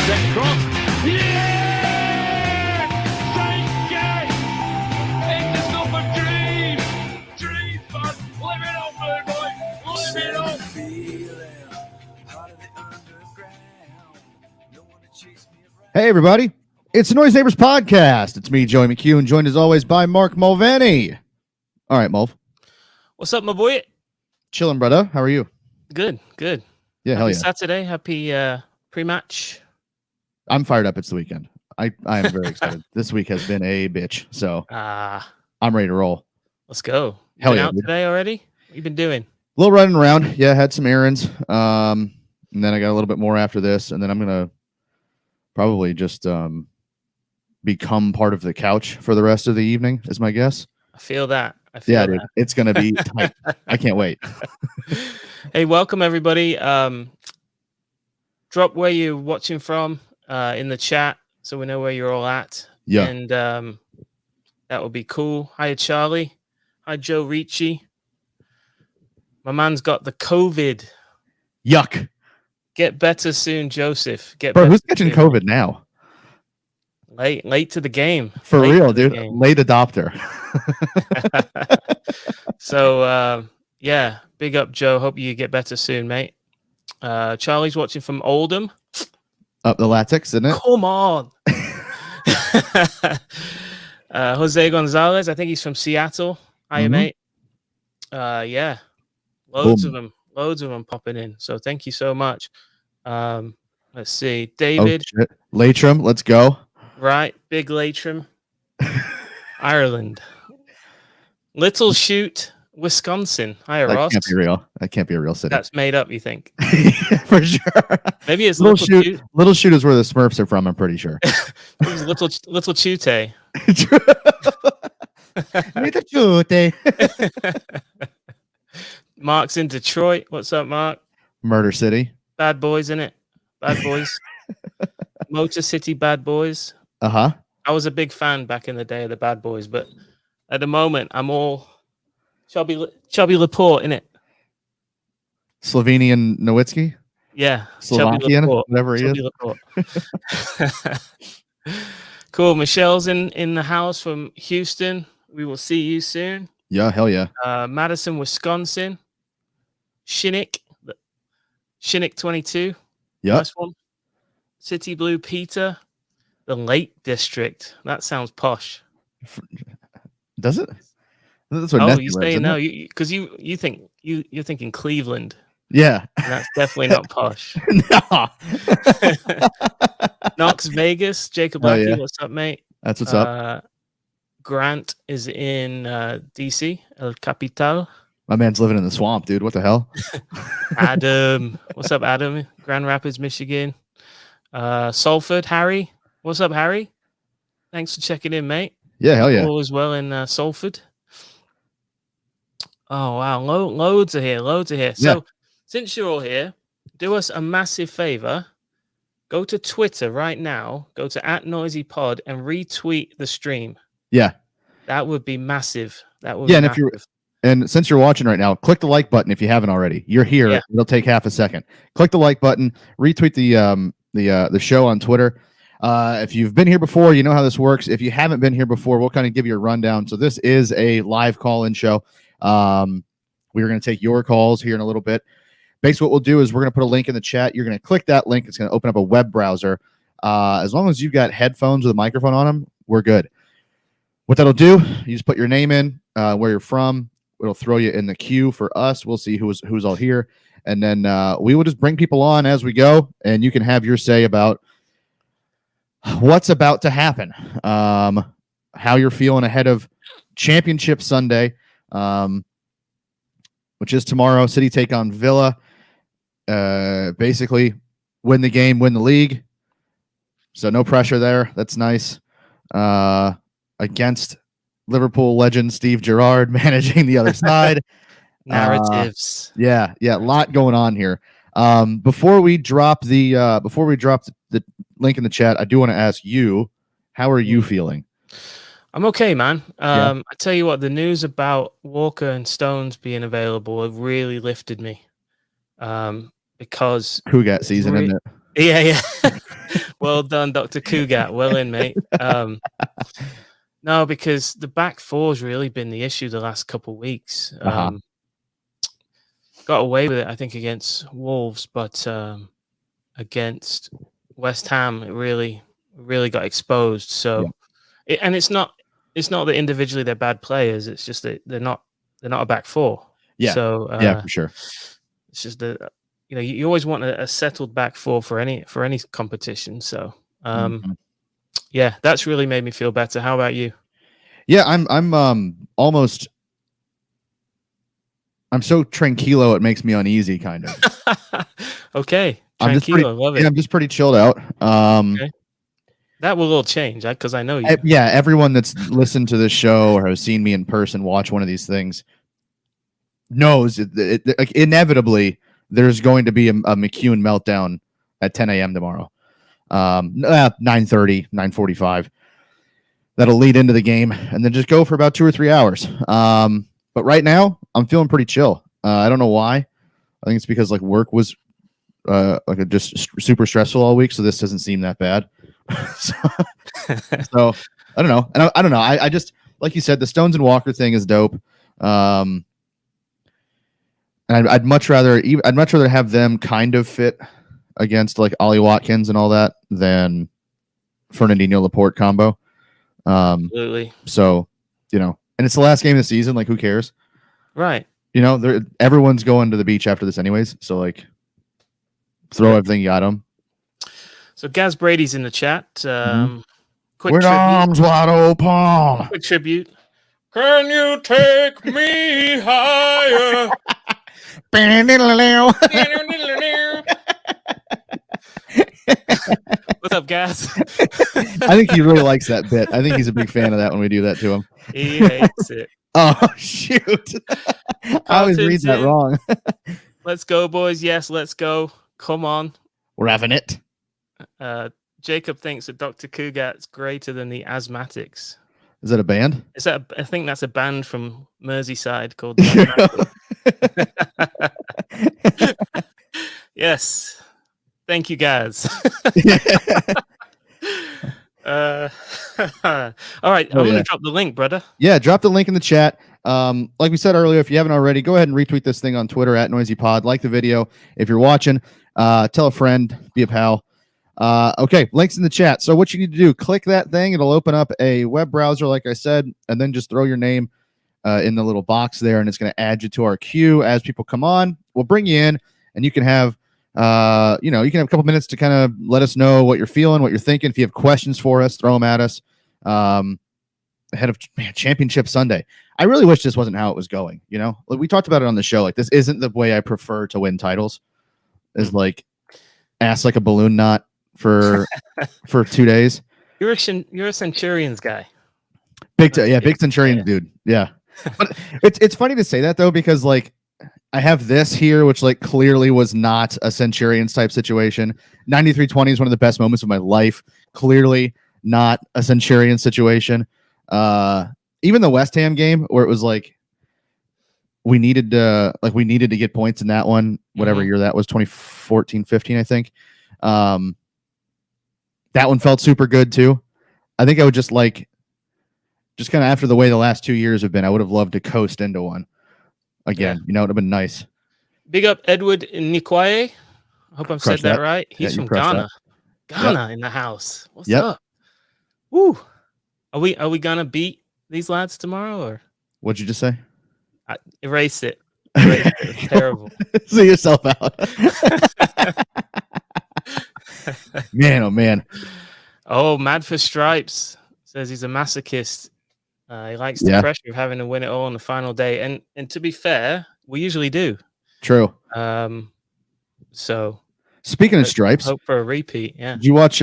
Second cross. Yeah! Thank you! It's just a dream! Dream, man! Live it up, man, boy! Live it up! Hey, everybody. It's the Noise Neighbors Podcast. It's me, Joey McHugh, and joined as always by Mark Mulvaney. All right, Mulv. What's up, my boy? Chilling, brother. How are you? Good. Yeah, hell Happy yeah. Saturday. Happy pre-match. I'm fired up. It's the weekend. I am very excited. This week has been a bitch, so I'm ready to roll. Let's go. You Hell been yeah, out dude. today already? What you been doing? A little running around. Yeah, had some errands. And then I got a little bit more after this, and then I'm going to probably just become part of the couch for the rest of the evening, is my guess. I feel that. Yeah, dude. It's going to be tight. I can't wait. Hey, welcome, everybody. Drop where you're watching from in the chat so we know where you're all at. Yeah. And that would be cool. Hi, Charlie. Hi, Joe Ricci. My man's got the COVID. Yuck. Get better soon, Joseph. Bro, who's catching COVID now? Late to the game. For real, dude. Late adopter. So, yeah, big up, Joe. Hope you get better soon, mate. Charlie's watching from Oldham. Up the latex, isn't it? Come on. Jose Gonzalez, I think he's from Seattle. Hiya, mate. Yeah, loads of them popping in. So thank you so much. Let's see. David. Oh, Latrim, let's go. Right. Big Latrim. Ireland. Little Chute, Wisconsin. Hiya, Ross. That can't be real. That can't be a real city. That's made up, you think? For sure. Maybe it's Little Chute. Little Chute is where the Smurfs are from, I'm pretty sure. It's Little Chute. Little Chute. Mark's in Detroit. What's up, Mark? Murder City. Bad Boys, innit? Bad Boys. Motor City Bad Boys. Uh-huh. I was a big fan back in the day of the Bad Boys, but at the moment, I'm all Chubby Laporte, innit? Slovenian Nowitzki? Yeah. Slovakian, whatever he is. Cool. Michelle's in the house from Houston. We will see you soon. Yeah, hell yeah. Madison, Wisconsin. Shinnick 22. Yeah. Nice one. City Blue Peter. The Lake District. That sounds posh. Does it? That's where Nessie you're saying no, because you think you're thinking Cleveland. Yeah. And that's definitely not posh. No. Knox Vegas, Jacob Lackey, what's up, mate? That's what's up. Grant is in DC, El Capital. My man's living in the swamp, dude. What the hell? Adam, what's up, Adam? Grand Rapids, Michigan. Salford, Harry. What's up, Harry? Thanks for checking in, mate. Yeah, hell yeah. All is well in Salford. Oh, wow. Loads are here. So, since you're all here, do us a massive favor. Go to Twitter right now. Go to @NoisyPod and retweet the stream. Yeah. That would be massive. And since you're watching right now, click the like button if you haven't already. You're here. Yeah. It'll take half a second. Click the like button. Retweet the show on Twitter. If you've been here before, you know how this works. If you haven't been here before, we'll kind of give you a rundown. So this is a live call-in show. We're going to take your calls here in a little bit. Basically, what we'll do is we're going to put a link in the chat. You're going to click that link. It's going to open up a web browser. As long as you've got headphones with a microphone on them, we're good. What that'll do, you just put your name in, where you're from. It'll throw you in the queue for us. We'll see who's all here. And then we will just bring people on as we go, and you can have your say about what's about to happen, how you're feeling ahead of Championship Sunday, which is tomorrow. City take on Villa. Basically, win the game, win the league. So no pressure there. That's nice. Against Liverpool legend Steve Gerrard managing the other side. Narratives. Yeah, a lot going on here. Before we drop the link in the chat, I do want to ask you, how are you feeling? I'm okay, man. I tell you what, the news about Walker and Stones being available have really lifted me. Because who got season in it? Yeah. Well done, Dr. Kugat. Well in, mate. No, because the back four's really been the issue the last couple weeks. Got away with it, I think, against Wolves, but against West Ham, it really got exposed. So, and it's not that individually they're bad players. It's just that they're not a back four. Yeah. So Yeah, for sure. it's just that you always want a settled back four for any competition. So yeah, that's really made me feel better. How about you? Yeah, I'm almost. I'm so tranquilo it makes me uneasy, kind of. Okay, tranquilo, love it. Yeah, I'm just pretty chilled out. Okay. That will change because I know you. Yeah, everyone that's listened to this show or has seen me in person watch one of these things knows like, inevitably there's going to be a McEwen meltdown at 10 a.m. tomorrow. 9:30, 9:45. That'll lead into the game and then just go for about 2 or 3 hours. But right now, I'm feeling pretty chill. I don't know why. I think it's because like work was just super stressful all week, so this doesn't seem that bad. so I don't know, and I don't know. I just like you said, the Stones and Walker thing is dope. And I'd much rather have them kind of fit against like Ollie Watkins and all that than Fernandinho Laporte combo. Absolutely. So and it's the last game of the season. Like, who cares? Right. Everyone's going to the beach after this anyways. So, like, throw everything you got them. So, Gaz Brady's in the chat. Quick With tribute. arms wide open. Quick tribute. Can you take me higher? What's up, Gaz? I think he really likes that bit. I think he's a big fan of that when we do that to him. He hates it. Oh, shoot. I always read that wrong. Let's go, boys. Yes, let's go. Come on. We're having it. Jacob thinks that Dr. Kugat's greater than the Asthmatics. Is that a band? I think that's a band from Merseyside called the Asthmatics. Yes. Thank you, guys. All right, I'm going to drop the link, brother. Yeah, drop the link in the chat. Like we said earlier, if you haven't already, go ahead and retweet this thing on Twitter at NoisyPod. Like the video. If you're watching, tell a friend, be a pal. Okay, links in the chat. So what you need to do, click that thing. It'll open up a web browser, like I said, and then just throw your name in the little box there, and it's going to add you to our queue as people come on. We'll bring you in, and you can have you can have a couple minutes to kind of let us know what you're feeling, what you're thinking. If you have questions for us, throw them at us. Ahead of Championship Sunday. I really wish this wasn't how it was going. Like we talked about it on the show. Like, this isn't the way I prefer to win titles. Is like ass like a balloon knot for 2 days. You're a Centurions guy. Big Centurions dude. Yeah. But it's funny to say that though, because like I have this here, which like clearly was not a Centurions type situation. 93-20 is one of the best moments of my life. Clearly not a Centurion situation. Even the West Ham game where it was like we needed to get points in that one, whatever year that was, 2014-15, I think. That one felt super good too. I think I would just kind of after the way the last 2 years have been, I would have loved to coast into one again. It would have been nice. Big up Edward Nikwaye. I hope I've said that right. He's from Ghana. Ghana in the house. What's up? Woo. Are we gonna beat these lads tomorrow, or what'd you just say? Erase it. It's terrible. See yourself out. Man, oh man. Oh, Mad for Stripes says he's a masochist. He likes the pressure of having to win it all on the final day, and to be fair, we usually do. True. So speaking of Stripes, hope for a repeat. Yeah. Did you watch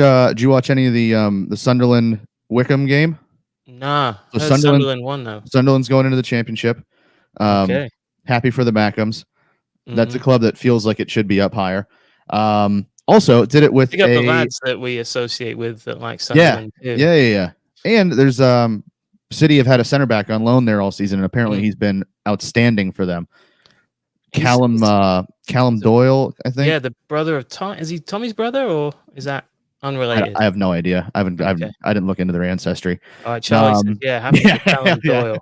any of the Sunderland Wickham game? Nah. So Sunderland won though. Sunderland's going into the championship. Okay. Happy for the Mackhams. That's a club that feels like it should be up higher. Also did it with the lads that we associate with that like Sunderland. Yeah. And there's City have had a center back on loan there all season, and apparently he's been outstanding for them. Callum Doyle, I think. Yeah, the brother of Tom. Is he Tommy's brother, or is that Unrelated. I have no idea. I Okay. didn't look into their ancestry. All right, Charlie says, yeah, happy to Alan yeah. Doyle.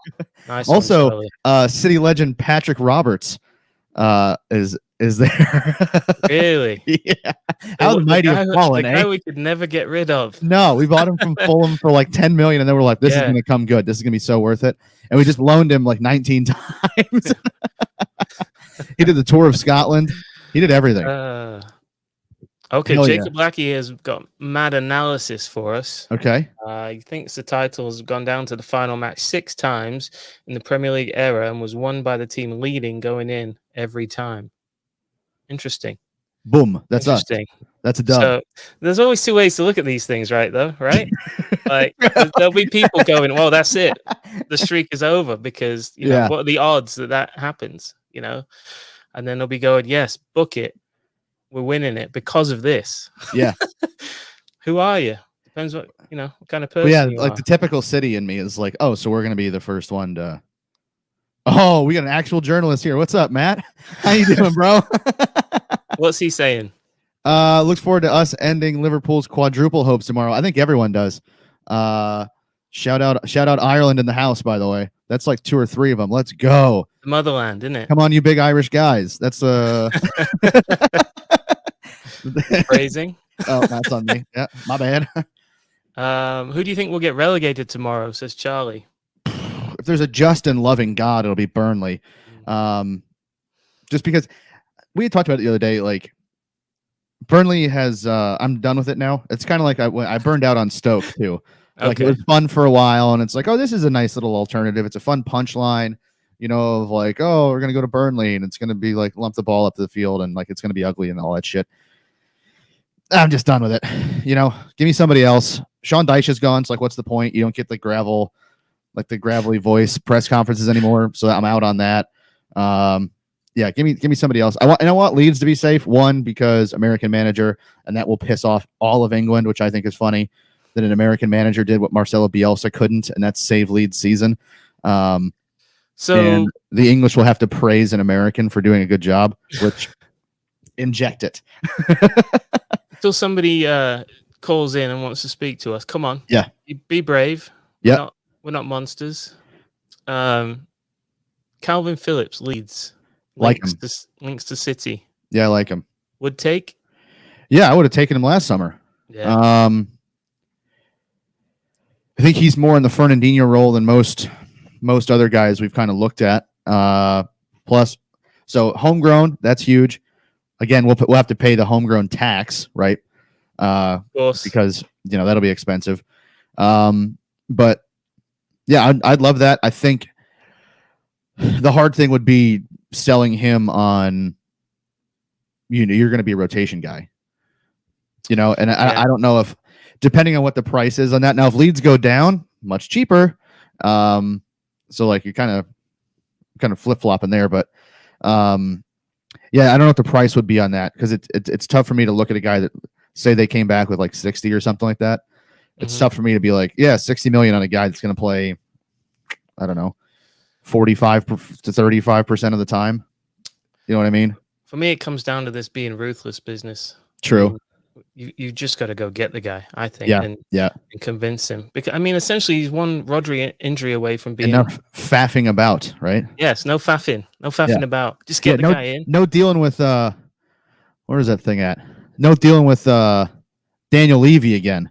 Nice Also, one, Charlie. City legend Patrick Roberts is there. Really? Yeah. How the mighty have fallen, the eh? guy we could never get rid of. No, we bought him from Fulham for like 10 million, and then we're like, this is Yeah. gonna come good. This is gonna be so worth it. And we just loaned him like 19 times. He did the tour of Scotland. He did everything. Okay, Hell Jacob Lackey has got mad analysis for us. Okay. He thinks the title has gone down to the final match 6 times in the Premier League era and was won by the team leading going in every time. Interesting. Boom. That's us. That's a dub. So there's always 2 ways to look at these things, right? Though, right? Like there'll be people going, "Well, that's it. The streak is over," because you know what are the odds that happens? You know, and then they'll be going, "Yes, book it. We're winning it because of this." Yeah. Who are you? Depends what what kind of person. You like are. the typical City in me is like, oh, so we're gonna be the first one to. Oh, we got an actual journalist here. What's up, Matt? How you doing, bro? What's he saying? Looks forward to us ending Liverpool's quadruple hopes tomorrow. I think everyone does. Shout out Ireland in the house, by the way. That's like 2 or 3 of them. Let's go. The motherland, isn't it? Come on, you big Irish guys. That's phrasing. Oh, that's on me. Yeah, my bad. Who do you think will get relegated tomorrow? Says Charlie. If there's a just and loving God, it'll be Burnley. Just because we had talked about it the other day, like Burnley has. I'm done with it now. It's kind of like I burned out on Stoke too. Like it was fun for a while, and it's like, oh, this is a nice little alternative. It's a fun punchline, of like, oh, we're gonna go to Burnley, and it's gonna be like lump the ball up to the field, and like it's gonna be ugly and all that shit. I'm just done with it. Give me somebody else. Sean Dyche is gone. It's like, what's the point? You don't get the gravelly voice press conferences anymore. So I'm out on that. Yeah, give me somebody else. I want Leeds to be safe. One, because American manager, and that will piss off all of England, which I think is funny that an American manager did what Marcelo Bielsa couldn't, and that's save Leeds' season. And the English will have to praise an American for doing a good job, which inject it. Till somebody calls in and wants to speak to us, come on. Yeah. Be brave. Yeah. We're not monsters. Calvin Phillips leads. Links to City. Yeah, I like him. Would take? Yeah, I would have taken him last summer. Yeah. I think he's more in the Fernandinho role than most other guys we've kind of looked at. Plus, so homegrown, that's huge. Again, we'll have to pay the homegrown tax, right? Of course, because that'll be expensive. But yeah, I'd love that. I think the hard thing would be selling him on. You're going to be a rotation guy. And I don't know if, depending on what the price is on that. Now, if Leeds go down, much cheaper. So like you're kind of flip flopping there, but yeah, I don't know what the price would be on that, because it's tough for me to look at a guy that say they came back with like 60 or something like that. It's tough for me to be like, yeah, 60 million on a guy that's going to play, I don't know, 45 to 35% of the time. You know what I mean? For me, it comes down to this being ruthless business. True. You just got to go get the guy, I think, and convince him. Because essentially, he's one Rodri injury away from being enough faffing about, right? Yes, no faffing about. Just get the guy in. No dealing with where is that thing at? No dealing with Daniel Levy again.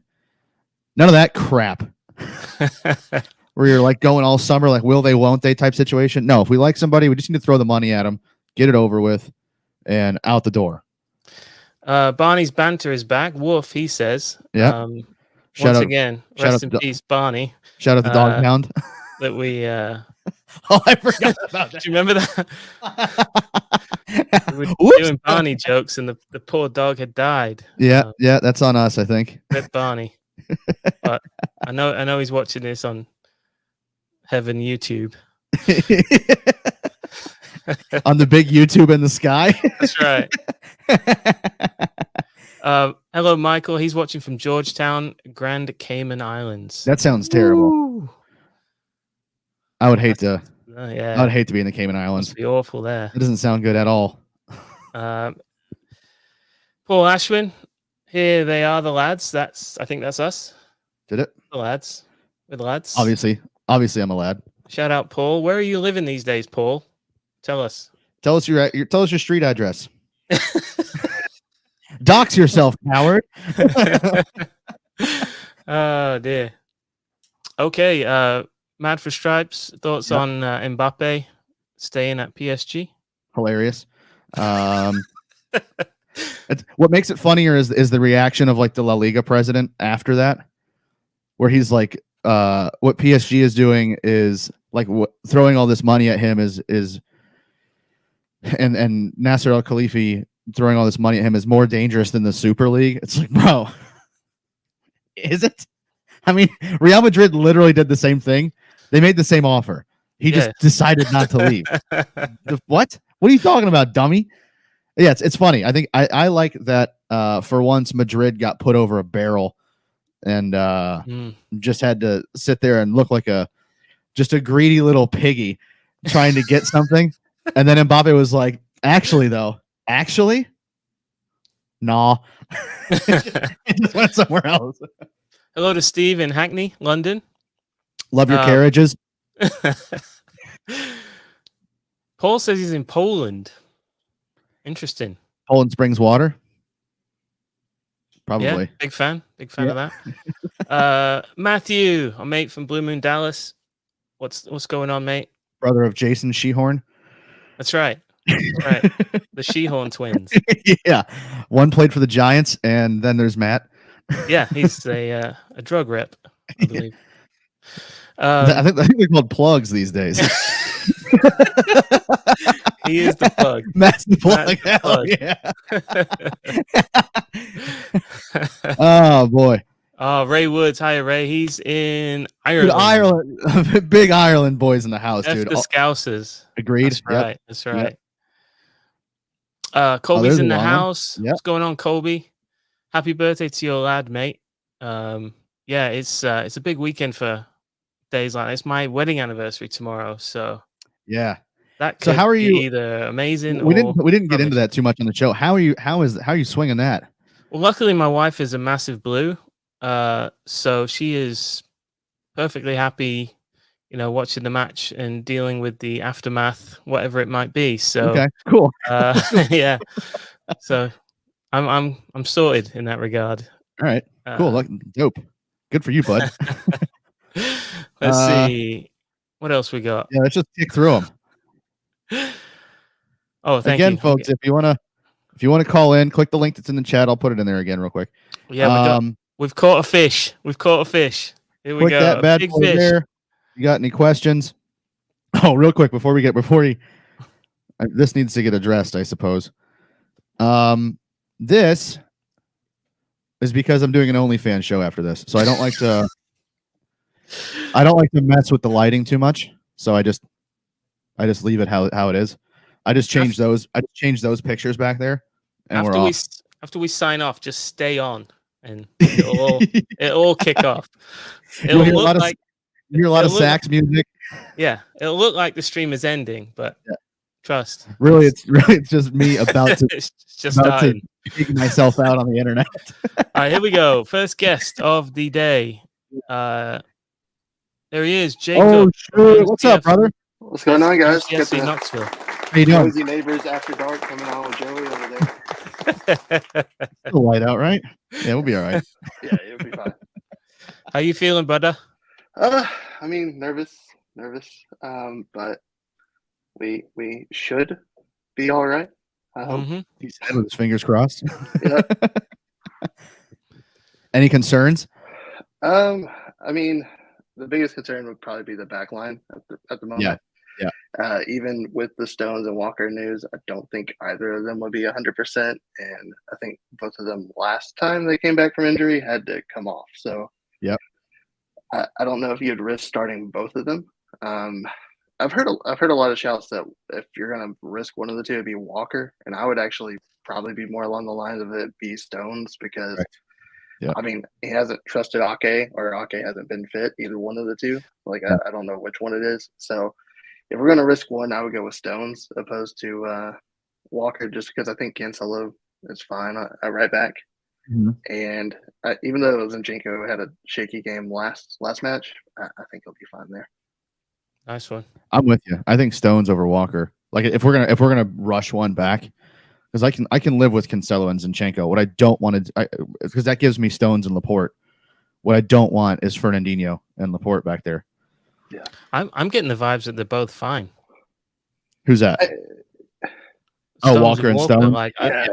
None of that crap. Where you're like going all summer, like will they, won't they type situation. No, if we like somebody, we just need to throw the money at them, get it over with, and out the door. Barney's banter is back. Woof, he says. Yeah. Once again, rest in peace, Barney. Shout out the dog pound. That we. Oh, I forgot about that. Do you remember that? We were doing Barney jokes, and the poor dog had died. Yeah, that's on us, I think. Rip Barney. But I know he's watching this on Heaven YouTube. On the big YouTube in the sky. That's right. Hello, Michael. He's watching from Georgetown, Grand Cayman Islands. That sounds terrible. Ooh. I would hate to. Yeah, I would hate to be in the Cayman Islands. It'd be awful there. It doesn't sound good at all. Paul Ashwin, Here they are, the lads. I think that's us. Did it? The lads. With the lads. Obviously, I'm a lad. Shout out, Paul. Where are you living these days, Paul? Tell us. Tell us your street address. Dox yourself, coward. Oh dear. Okay, Mad for Stripes. Thoughts on Mbappe staying at PSG? Hilarious. What makes it funnier is the reaction of like the La Liga president after that, where he's like, what PSG is doing is like throwing all this money at him is and Nasser Al Khalifi throwing all this money at him is more dangerous than the Super League. It's like, bro, is it? I mean, Real Madrid literally did the same thing. They made the same offer. He just decided not to leave. What? What are you talking about, dummy? Yeah, it's funny. I think I like that for once Madrid got put over a barrel and just had to sit there and look like just a greedy little piggy trying to get something. And then Mbappe was like, actually, nah. He just went somewhere else. Hello to Steve in Hackney, London. Love your carriages. Paul says he's in Poland. Interesting. Poland Springs water. Probably. Yeah, big fan of that. Matthew, a mate from Blue Moon, Dallas. What's going on, mate? Brother of Jason Shehorn. That's right. The Shehorn twins. Yeah, one played for the Giants, and then there's Matt. Yeah, he's a drug rep, I believe. I think they're called plugs these days. He is the plug. Matt's the plug. Yeah. Oh boy. Oh, Ray Woods. Hi, Ray. He's in Ireland. Dude, Ireland. Big Ireland boys in the house, dude. The Scousers. Agreed. That's right. Yep. That's right. Yep. Colby's in the house. Yep. What's going on, Colby? Happy birthday to your lad, mate. Yeah, it's a big weekend for days like this. It's my wedding anniversary tomorrow, so yeah. That could so how are you? Either amazing. We didn't get into that too much on the show. How are you swinging that? Well, luckily my wife is a massive blue, so she is perfectly happy, watching the match and dealing with the aftermath, whatever it might be. So okay, cool. Yeah. So I'm sorted in that regard. All right, cool. Dope. Good for you, bud. Let's see what else we got. Yeah, let's just kick through them. Oh, thank you. Again, folks, if you want to call in, click the link that's in the chat. I'll put it in there again real quick. Yeah, we've caught a fish. Here we go. That bad big boy fish. There. You got any questions? Oh, real quick before this needs to get addressed, I suppose. This is because I'm doing an OnlyFans show after this, so I don't like to. I don't like to mess with the lighting too much, so I just leave it how it is. I just change those. I just change those pictures back there, and after we sign off, just stay on, and it'll all kick off. It'll hear look like you hear a lot of sax music. Yeah, it'll look like the stream is ending, but trust. Really, it's just me about to take myself out on the internet. All right, here we go. First guest of the day. There he is, Jacob. Oh, sure. What's up, brother? What's going on, guys? Jesse Knoxville. How you doing? Cozy neighbors after dark coming on with Joey over there. It'll light out, right? Yeah, we'll be all right. Yeah, it'll be fine. How you feeling, brother? I mean, nervous. But we should be all right. I hope. Mm-hmm. He said with his fingers crossed. Yep. Any concerns? I mean, the biggest concern would probably be the back line at the moment. Yeah. Even with the Stones and Walker news, I don't think either of them would be 100%. And I think both of them last time they came back from injury had to come off. So yep. I don't know if you'd risk starting both of them. I've heard a lot of shouts that if you're gonna risk one of the two, it'd be Walker, and I would actually probably be more along the lines of it be Stones because. Right. Yeah. I mean, he hasn't trusted Ake, or Ake hasn't been fit, either one of the two. Like, I don't know which one it is. So, if we're going to risk one, I would go with Stones opposed to Walker, just because I think Cancelo is fine at right back. Mhm. And even though Zinchenko had a shaky game last match, I think he'll be fine there. Nice one. I'm with you. I think Stones over Walker. Like if we're gonna rush one back, because I can live with Cancelo and Zinchenko. What I don't want to, because that gives me Stones and Laporte. What I don't want is Fernandinho and Laporte back there. Yeah, I'm getting the vibes that they're both fine. Who's that? Stones Walker and Stones. Like, yeah,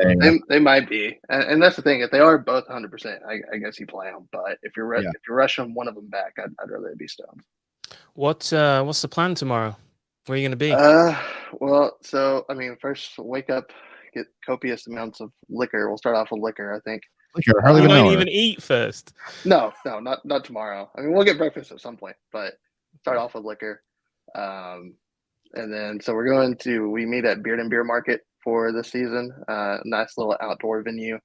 they might be, and that's the thing. If they are both 100%, I guess you play them. But if you're rushing one of them back, I'd rather it be Stones. What's the plan tomorrow? Where are you going to be? Well, so I mean, first wake up, get copious amounts of liquor. We'll start off with liquor, I think. Liquor, hardly You even know won't her. even eat first. No, not tomorrow. I mean, we'll get breakfast at some point, but start off with liquor. And then so we meet at Beard and Beer Market for this season. Nice little outdoor venue.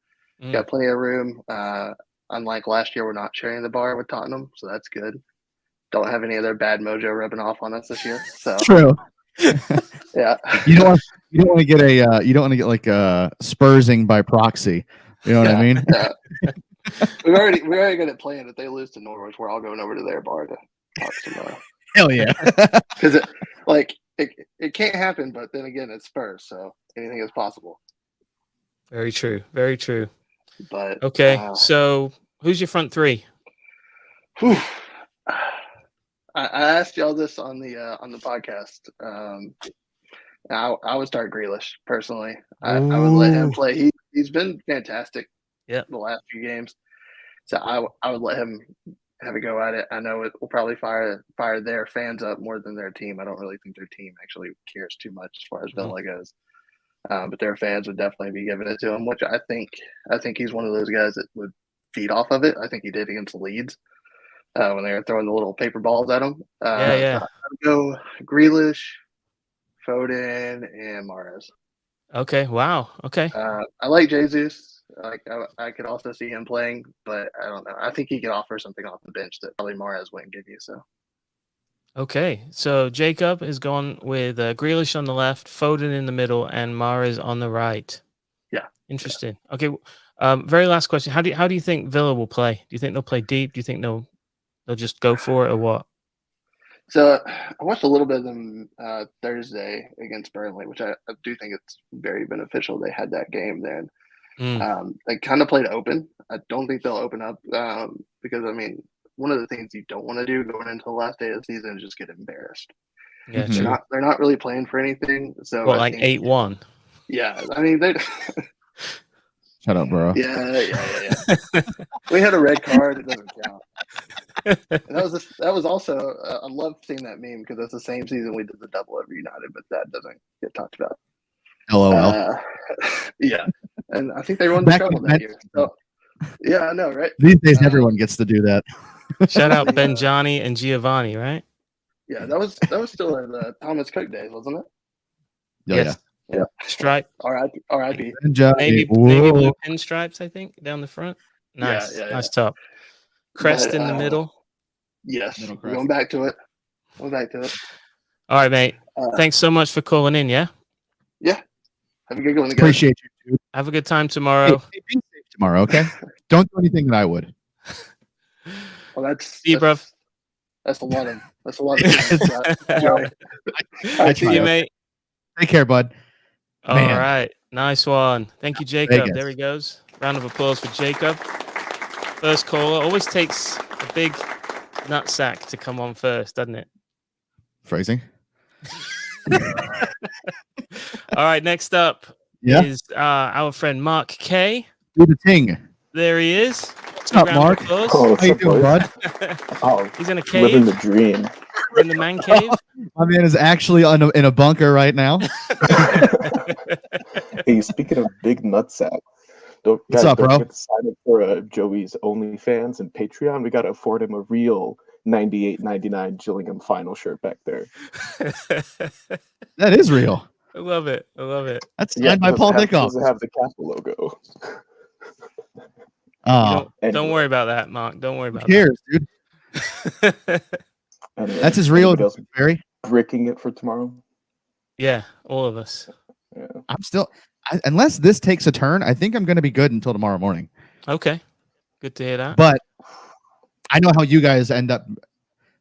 Got plenty of room. Unlike last year, we're not sharing the bar with Tottenham, so that's good. Don't have any of their bad mojo rubbing off on us this year. So True. yeah. You don't want to get like Spursing by proxy. You know what I mean? Yeah. we already got it planned. If they lose to Norwich, we're all going over to their bar to talk some. Hell yeah. Because it can't happen, but then again, it's Spurs, so anything is possible. Very true. Very true. But okay, so who's your front three? Whew. I asked y'all this on the podcast. I would start Grealish personally. I would let him play. He's been fantastic. Yeah, the last few games. So I would let him have a go at it. I know it will probably fire their fans up more than their team. I don't really think their team actually cares too much as far as Villa goes. But their fans would definitely be giving it to him, which I think he's one of those guys that would feed off of it. I think he did against Leeds when they were throwing the little paper balls at him. Yeah. So I'd go Grealish, Foden, and Mahrez. Okay. Wow. Okay. I like Jesus. I could also see him playing, but I don't know. I think he could offer something off the bench that probably Mahrez wouldn't give you. So. Okay, so Jacob is going with Grealish on the left, Foden in the middle, and Mahrez on the right. Yeah. Interesting. Okay. Very last question. How do you think Villa will play? Do you think they'll play deep? Do you think they'll just go for it or what? So I watched a little bit of them Thursday against Burnley, which I do think it's very beneficial. They had that game then. They kind of played open. I don't think they'll open up because, I mean, one of the things you don't want to do going into the last day of the season is just get embarrassed. Yeah, they're not really playing for anything. So like 8-1. Yeah, I mean they. Shut up, bro. Yeah. We had a red card. It doesn't count. And that was also I love seeing that meme because that's the same season we did the double over United, but that doesn't get talked about. LOL. Yeah, and I think they won the treble that year. So, yeah, I know, right? These days, everyone gets to do that. Shout out Benjani and Giovanni, right? Yeah, that was still in the Thomas Cook days, wasn't it? Yes. Yeah. Stripe. R.I.P. Maybe blue pinstripes, I think, down the front. Nice. Yeah. Nice top. Crest in the middle. Yes. We're going back to it. All right, mate. Thanks so much for calling in, yeah? Yeah. Have a good one, guys. Appreciate you, dude. Have a good time tomorrow. Hey, be safe tomorrow, okay? Don't do anything that I would. Well, see you, bro. That's a lot of Joey. See you, mate. Take care, bud. All right. Nice one. Thank you, Jacob. There he goes. Round of applause for Jacob. First caller. Always takes a big nutsack to come on first, doesn't it? Phrasing. All right. Next up is our friend Mark K. Do the ting. There he is. What's up, Mark? Oh, how you doing, bud? He's in a cave. Living the dream. In the man cave. My man is actually in a bunker right now. Hey, speaking of big nutsack, what's up, bro? Sign up for Joey's OnlyFans and Patreon. We got to afford him a real $98.99 Gillingham final shirt back there. That is real. I love it. That's signed by Paul Dickoff. Doesn't have the Kappa logo. Don't worry about that, Mark. Don't worry about that. Who cares, dude? Anyway, that's as real as Barry. Bricking it for tomorrow. Yeah, all of us. Yeah. I'm still, unless this takes a turn, I think I'm going to be good until tomorrow morning. Okay, good to hear that. But I know how you guys end up.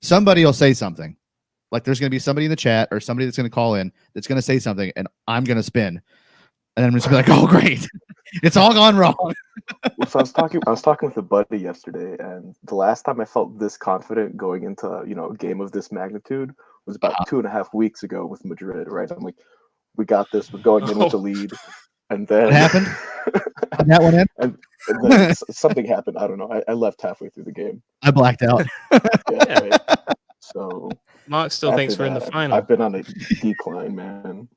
Somebody will say something. Like there's going to be somebody in the chat or somebody that's going to call in that's going to say something, and I'm going to spin, and then I'm just going to be like, "Oh, great, it's all gone wrong." So I was talking with a buddy yesterday, and the last time I felt this confident going into a game of this magnitude was about 2.5 weeks ago with Madrid. Right, I'm like, we got this. We're going in with the lead, and then What happened? How'd that one end? and then something happened. I don't know. I left halfway through the game. I blacked out. Yeah, right. So Mark still after thinks we're in the that, final. I've been on a decline, man.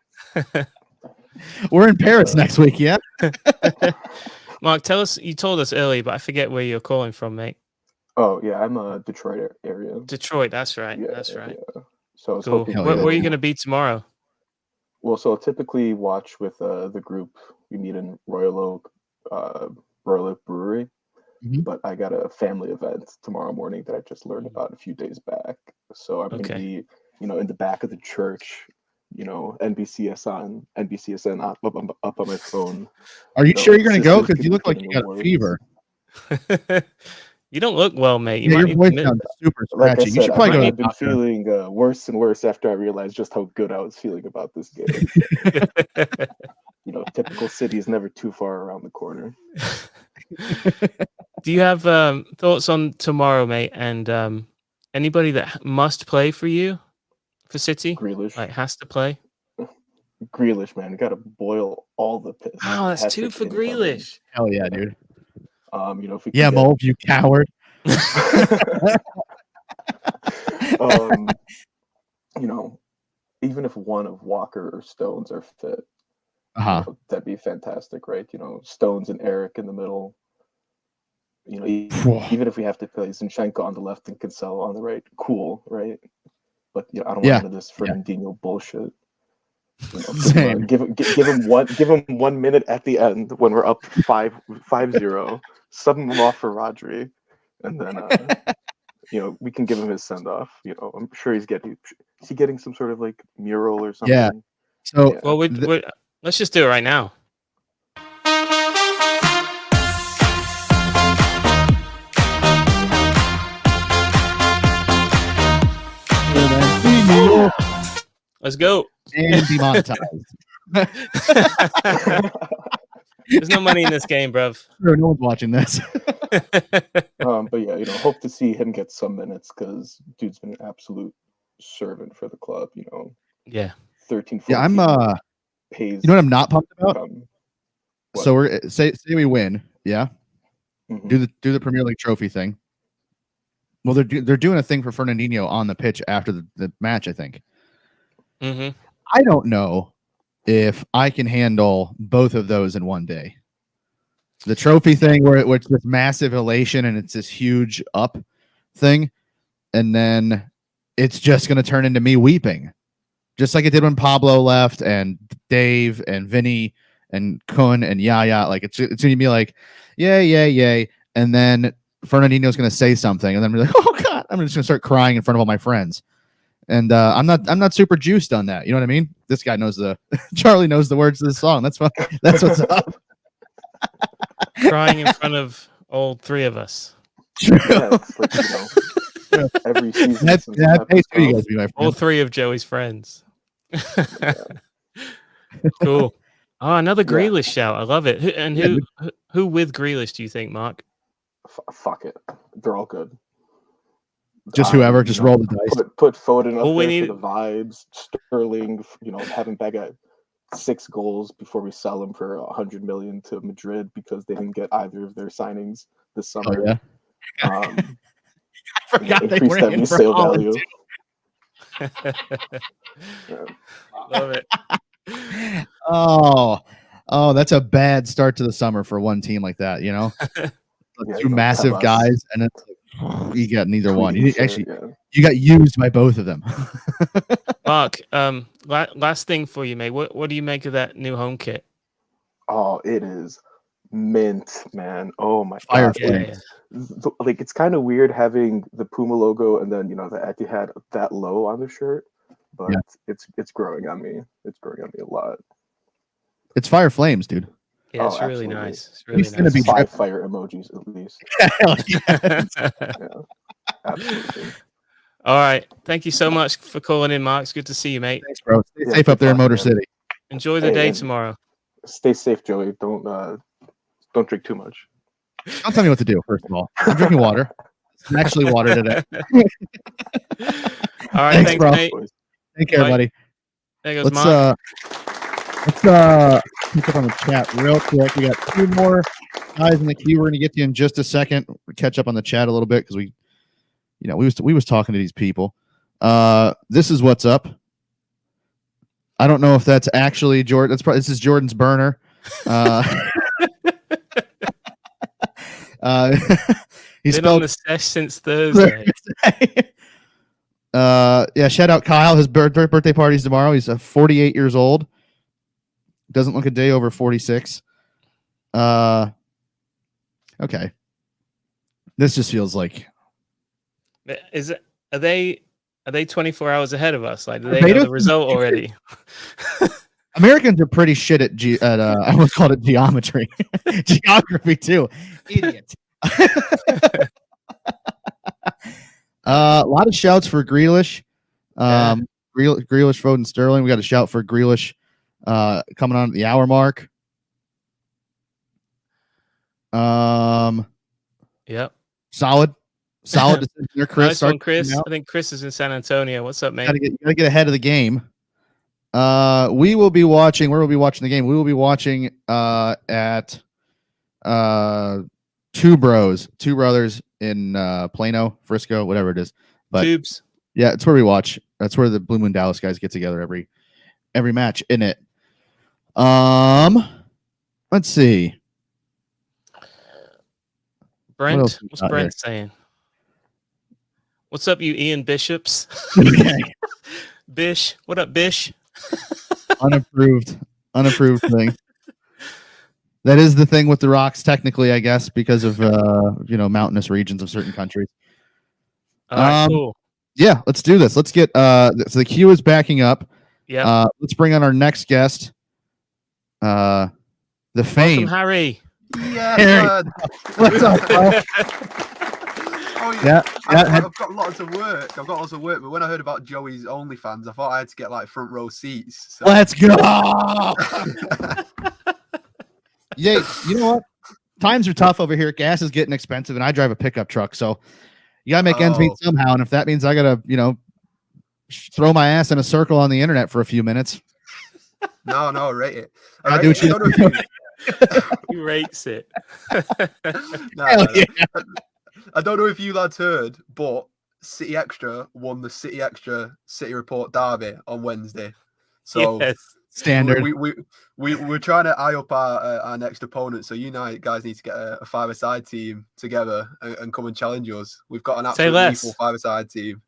We're in Paris next week, yeah. Mark, tell us. You told us earlier, but I forget where you're calling from, mate. Oh yeah, I'm a Detroit area. Detroit. That's right. Yeah, That's right. Yeah. So I was Cool. hoping. Where are you going to be tomorrow? Well, so I'll typically watch with the group. We meet in Royal Oak Brewery, Mhm. but I got a family event tomorrow morning that I just learned about a few days back. So I'm going to be, in the back of the church, NBCSN up on my phone. Are you sure you're going to go? sisters Because you look like getting you got a awards. fever. You don't look well, mate. You Yeah, might your need voice to sounds super Like I scratchy. You said, should probably go to I've the been doctor. feeling worse and worse after I realized just how good I was feeling about this game. Typical city is never too far around the corner. Do you have thoughts on tomorrow, mate? And anybody that must play for you for City, Grealish. like has to play? Grealish, man, got to boil all the piss. Oh, that's 2 for Grealish. Hell yeah, dude. If we Yeah, Mulv, you coward. Even if one of Walker or Stones are fit, that'd be fantastic, right? Stones and Eric in the middle. Even if we have to play Zinchenko on the left and Cancelo on the right, cool, right? But I don't want none of this Fernandinho bullshit. Same. Give him 1 minute at the end when we're up 5-0. Sub him off for Rodri, and then we can give him his send off. I'm sure is he getting some sort of like mural or something? Yeah. So well, let's just do it right now. Let's go. And demonetized. There's no money in this game, bruv. Sure, no one's watching this. But yeah, hope to see him get some minutes because dude's been an absolute servant for the club. Yeah. 13. 14 Yeah, I'm. Pays. You know what I'm not pumped about? So we're say we win, yeah. Mm-hmm. Do the Premier League trophy thing. Well, they're doing a thing for Fernandinho on the pitch after the match, I think. Mm-hmm. I don't know if I can handle both of those in one day. The trophy thing where it's this massive elation and it's this huge up thing, and then it's just going to turn into me weeping, just like it did when Pablo left and Dave and Vinny and Kun and Yaya. Like it's going to be like, yay, and then Fernandinho's going to say something, and then I'm like, oh god, I'm just going to start crying in front of all my friends. And I'm not super juiced on that. You know what I mean? This guy knows Charlie knows the words to the song. That's what's up. Crying in front of all three of us. True. Yeah, it's like, every season. That's you guys be my friend. All three of Joey's friends. Cool. Oh, another Grealish shout. I love it. Who with Grealish do you think, Mark? Fuck it. They're all good. Just whoever, just roll the dice. Put Foden up All we there need- for the vibes. Sterling, have him back at 6 goals before we sell him for 100 million to Madrid because they didn't get either of their signings this summer. Oh, yeah. I forgot they increase were that in for resale Holland, value. Love it. Oh, that's a bad start to the summer for one team like that. Two massive guys, and it's like, you got neither one. You got used by both of them. Mark, last thing for you, mate. What do you make of that new home kit? Oh, it is mint, man. Oh my Fire god. flames. Like it's kind of weird having the Puma logo and then the Etihad that low on the shirt, but it's growing on me. It's growing on me a lot. It's fire flames, dude. Yeah, it's Oh, really absolutely. nice. It's really He's gonna nice. be 5 fire emojis at least. Hell yeah. Yeah, absolutely. All right. Thank you so much for calling in, Mark. It's good to see you, mate. Thanks, bro. Stay Yeah, safe good up there in talking, Motor man. City. Enjoy the Hey, day and tomorrow. stay safe, Joey. Don't drink too much. Don't tell me what to do. First of all, I'm drinking water. It's actually water today. All right, Thanks, thanks, bro. mate. Take care, Bye. buddy. There goes Let's Mark. pick up on the chat real quick. We got 2 more guys in the queue. We're gonna get to you in just a second. We'll catch up on the chat a little bit because we was talking to these people. This is what's up. I don't know if that's actually Jordan. This is Jordan's burner. He's Been on the sesh since Thursday. Yeah, shout out Kyle. His birthday party's tomorrow. He's 48 years old. Doesn't look a day over 46. Okay. This just feels like Are they 24 hours ahead of us? Like, do they know the result already? Americans are pretty shit at I almost called it geometry. Geography too. Idiot. A lot of shouts for Grealish. Grealish, Foden, Sterling. We got a shout for Grealish coming on at the hour mark. Yep. Solid decision there, Chris. Nice one, Chris. I think Chris is in San Antonio. What's up, man? You gotta get ahead of the game. We will be watching. Where will we be watching the game? We will be watching at Two Brothers in Plano, Frisco, whatever it is. But Tubes. yeah, it's where we watch. That's where the Blue Moon Dallas guys get together every match in it. Let's see. Brent, what's Brent saying? What's up, you Ian Bishops? Bish, what up, Bish? Unapproved thing. That is the thing with the rocks, technically, I guess, because of mountainous regions of certain countries. All right, cool. Yeah, let's do this. Let's get so the queue is backing up. Yeah. Let's bring on our next guest. The fame. Welcome, Harry. Yeah, What's up, bro? Oh, Yeah, I've got lots of work. But when I heard about Joey's OnlyFans, I thought I had to get like front row seats. So. Let's go. Yeah, you know what? Times are tough over here. Gas is getting expensive, and I drive a pickup truck, so you gotta make ends meet somehow. And if that means I gotta, throw my ass in a circle on the internet for a few minutes, No, rate it. I do. He rates it. No. I don't know if you lads heard, but City Extra won the City Extra City Report Derby on Wednesday. So yes. Standard. We're trying to eye up our next opponent. So guys need to get a five-a-side team together and come and challenge us. We've got an absolutely equal five-a-side team.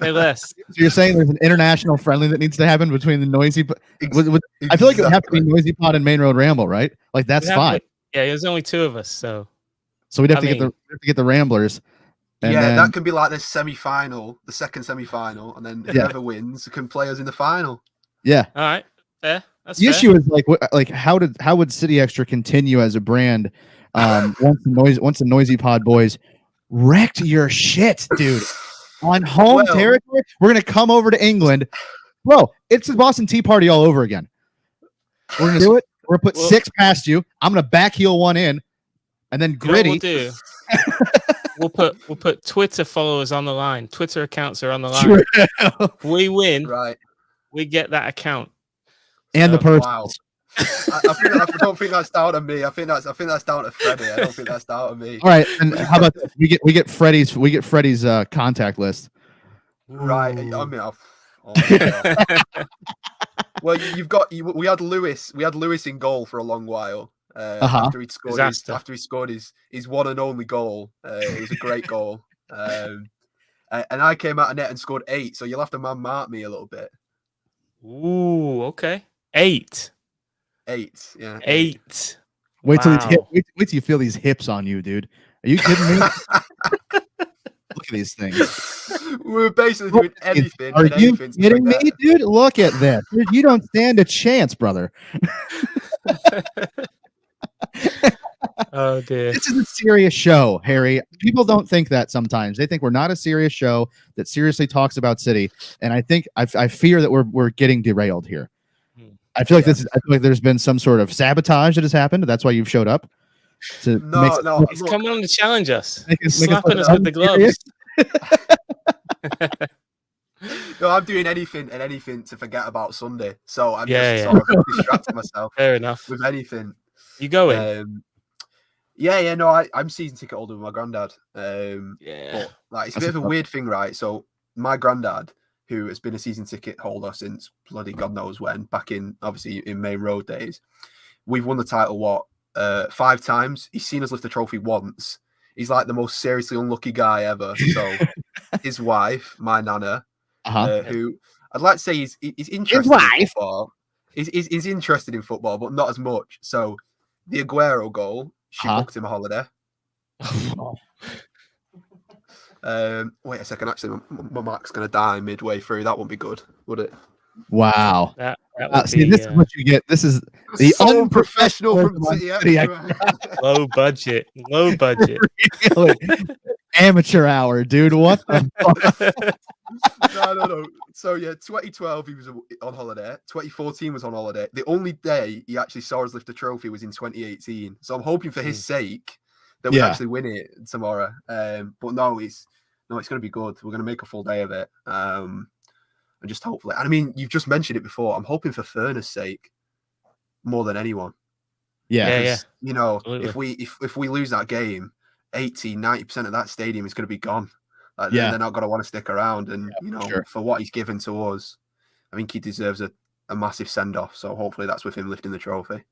Say less. So you're saying there's an international friendly that needs to happen between the noisy. I feel like it would have to be Noisy Pod and Main Road Ramble, right? Like that's fine. Yeah, there's only 2 of us, so we'd have to get the Ramblers. And that can be like the semi-final, the second semi-final, and then whoever wins can play us in the final. Yeah. All right. Fair. That's the fair. issue is how would City Extra continue as a brand once the Noisy Pod boys wrecked your shit, dude, on home territory? We're gonna come over to England, bro. It's the Boston Tea Party all over again. We're gonna do it. We're gonna put 6 past you. I'm gonna backheel 1 in, and then Gritty. You know what we'll do? We'll put Twitter followers on the line. Twitter accounts are on the line. True. We win. Right. We get that account. And the person. Wow. I don't think that's down to me. I think that's down to Freddie. I don't think that's down to me. All right, and how about this? We get Freddie's contact list. Right. I mean, oh my God. Well, we had Lewis in goal for a long while. After he scored his one and only goal. It was a great goal. And I came out of net and scored 8. So you'll have to mark me a little bit. Ooh, okay. 8. 8, yeah. 8. Wait till you feel these hips on you, dude. Are you kidding me? Look at these things. We're basically doing anything. Are you kidding me, dude? Look at this. You don't stand a chance, brother. Oh dear. This is a serious show, Harry. People don't think that sometimes. They think we're not a serious show that seriously talks about City, and I fear that we're getting derailed here. I feel like I feel like there's been some sort of sabotage that has happened. That's why you've showed up. No. He's coming on to challenge us. He's Slapping us with the gloves. No, I'm doing anything and anything to forget about Sunday. So I'm sort of distracting myself. Fair enough. With anything. You going? No, I'm season ticket holder with my granddad. But like it's a bit of a weird thing, right? So my granddad, who has been a season ticket holder since bloody God knows when, back in obviously in Main Road days, we've won the title 5 times. He's seen us lift the trophy once. He's like the most seriously unlucky guy ever. So his wife, my nana, who I'd like to say he's interested in football. He's interested in football, but not as much. So the Aguero goal, she booked him a holiday. Wait a second. Actually, my Mac's going to die midway through. That wouldn't be good, would it? Wow. That would see, this is what you get. This is the so unprofessional from City. Low budget. Really? Amateur hour, dude. What the fuck? No. So yeah, 2012 he was on holiday. 2014 was on holiday. The only day he actually saw us lift a trophy was in 2018. So I'm hoping for his sake that we actually win it tomorrow. But no, it's going to be good. We're going to make a full day of it. And just hopefully, and I mean, you've just mentioned it before. I'm hoping for Furna's sake more than anyone. Yeah. You know, Absolutely. if we lose that game, 80-90% of that stadium is going to be gone. Like, they're not going to want to stick around. And for what he's given to us, I think he deserves a massive send off. So hopefully that's with him lifting the trophy.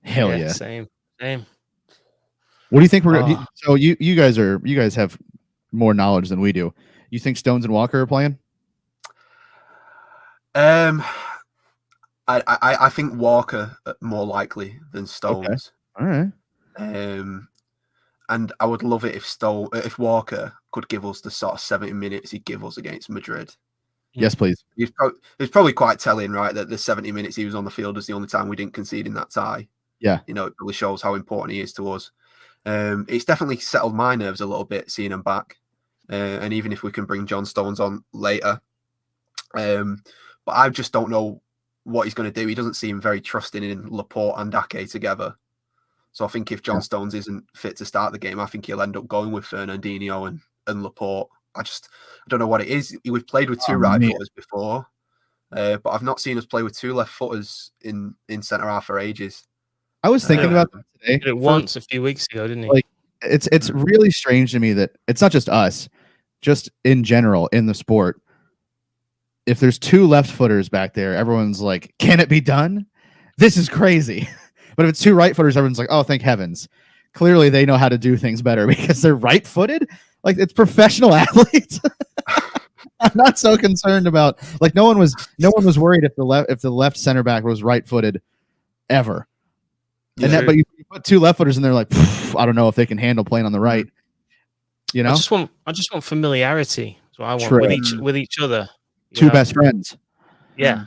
Hell yeah. Same. What do you think we're going to? So you guys have more knowledge than we do. You think Stones and Walker are playing? I think Walker more likely than Stones. Okay. All right. And I would love it if Walker could give us the sort of 70 minutes he'd give us against Madrid. Yes, please. It's probably quite telling, right, that the 70 minutes he was on the field is the only time we didn't concede in that tie. Yeah. It probably shows how important he is to us. It's definitely settled my nerves a little bit seeing him back. And even if we can bring John Stones on later. But I just don't know what he's going to do. He doesn't seem very trusting in Laporte and Ake together. So I think if John Stones isn't fit to start the game, I think he'll end up going with Fernandinho and Laporte. I don't know what it is. We've played with 2 right footers before, but I've not seen us play with 2 left footers in centre half for ages. I was thinking about that today. He did it once a few weeks ago, didn't he? Like it's really strange to me that it's not just us, just in general in the sport. If there's 2 left footers back there, everyone's like, "Can it be done? This is crazy." But if it's 2 right footers, everyone's like, "Oh, thank heavens!" Clearly, they know how to do things better because they're right footed. Like it's professional athletes. I'm not so concerned about like no one was worried if the left center back was right footed ever. Yeah, but you put 2 left footers and they're like, I don't know if they can handle playing on the right. You know, I just want familiarity. That's what I want with each other. 2 best friends. Yeah.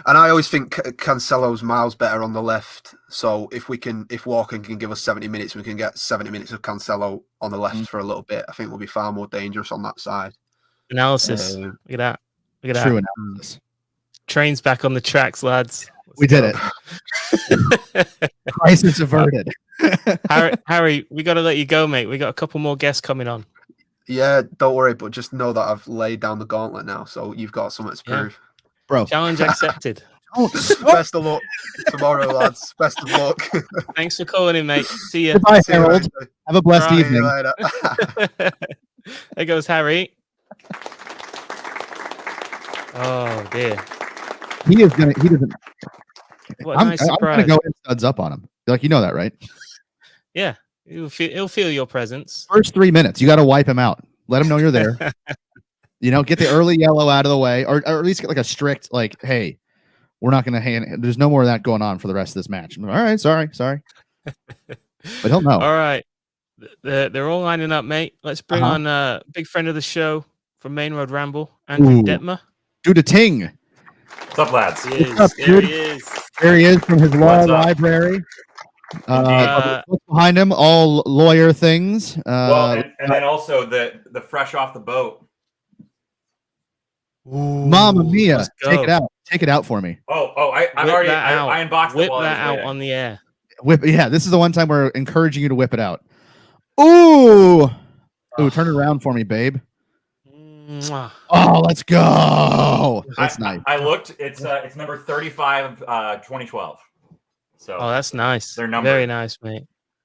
And I always think Cancelo's miles better on the left. So if Walker can give us 70 minutes, we can get 70 minutes of Cancelo on the left for a little bit. I think we'll be far more dangerous on that side. Analysis. Look at that. True analysis. Train's back on the tracks, lads. We did it. Crisis averted. Harry, we got to let you go, mate. We got a couple more guests coming on. Yeah, don't worry, but just know that I've laid down the gauntlet now, so you've got something to prove. Bro. Challenge accepted. Best of luck tomorrow, lads. Best of luck. Thanks for calling in, mate. See you. Goodbye, Harold. Have a blessed evening. There goes Harry. Oh dear. He doesn't. What a nice surprise. I'm gonna go in studs up on him. Like, you know that, right? Yeah. He'll feel your presence. First 3 minutes, you got to wipe him out. Let him know you're there. Get the early yellow out of the way, or at least get like a strict, like, hey, we're not going to there's no more of that going on for the rest of this match. All right, sorry. But he'll know. All right. They're all lining up, mate. Let's bring on a big friend of the show from Main Road Ramble, Andrew Detmer. Do the ting. What's up, lads? There he is. There he is from his law library. What's behind him? All lawyer things. Well, and then also the fresh off the boat. Ooh, Mamma mia! let's Take go. it out. Take it out for me. I unboxed Whip it while I was that out waiting. on the air. Whip. Yeah, this is the one time we're encouraging you to whip it out. Ooh. Ooh, turn it around for me, babe. Mwah. Oh, let's go. That's nice. I looked. It's number 35 of 2012. So Oh, that's nice. They're numbered. Very nice, mate.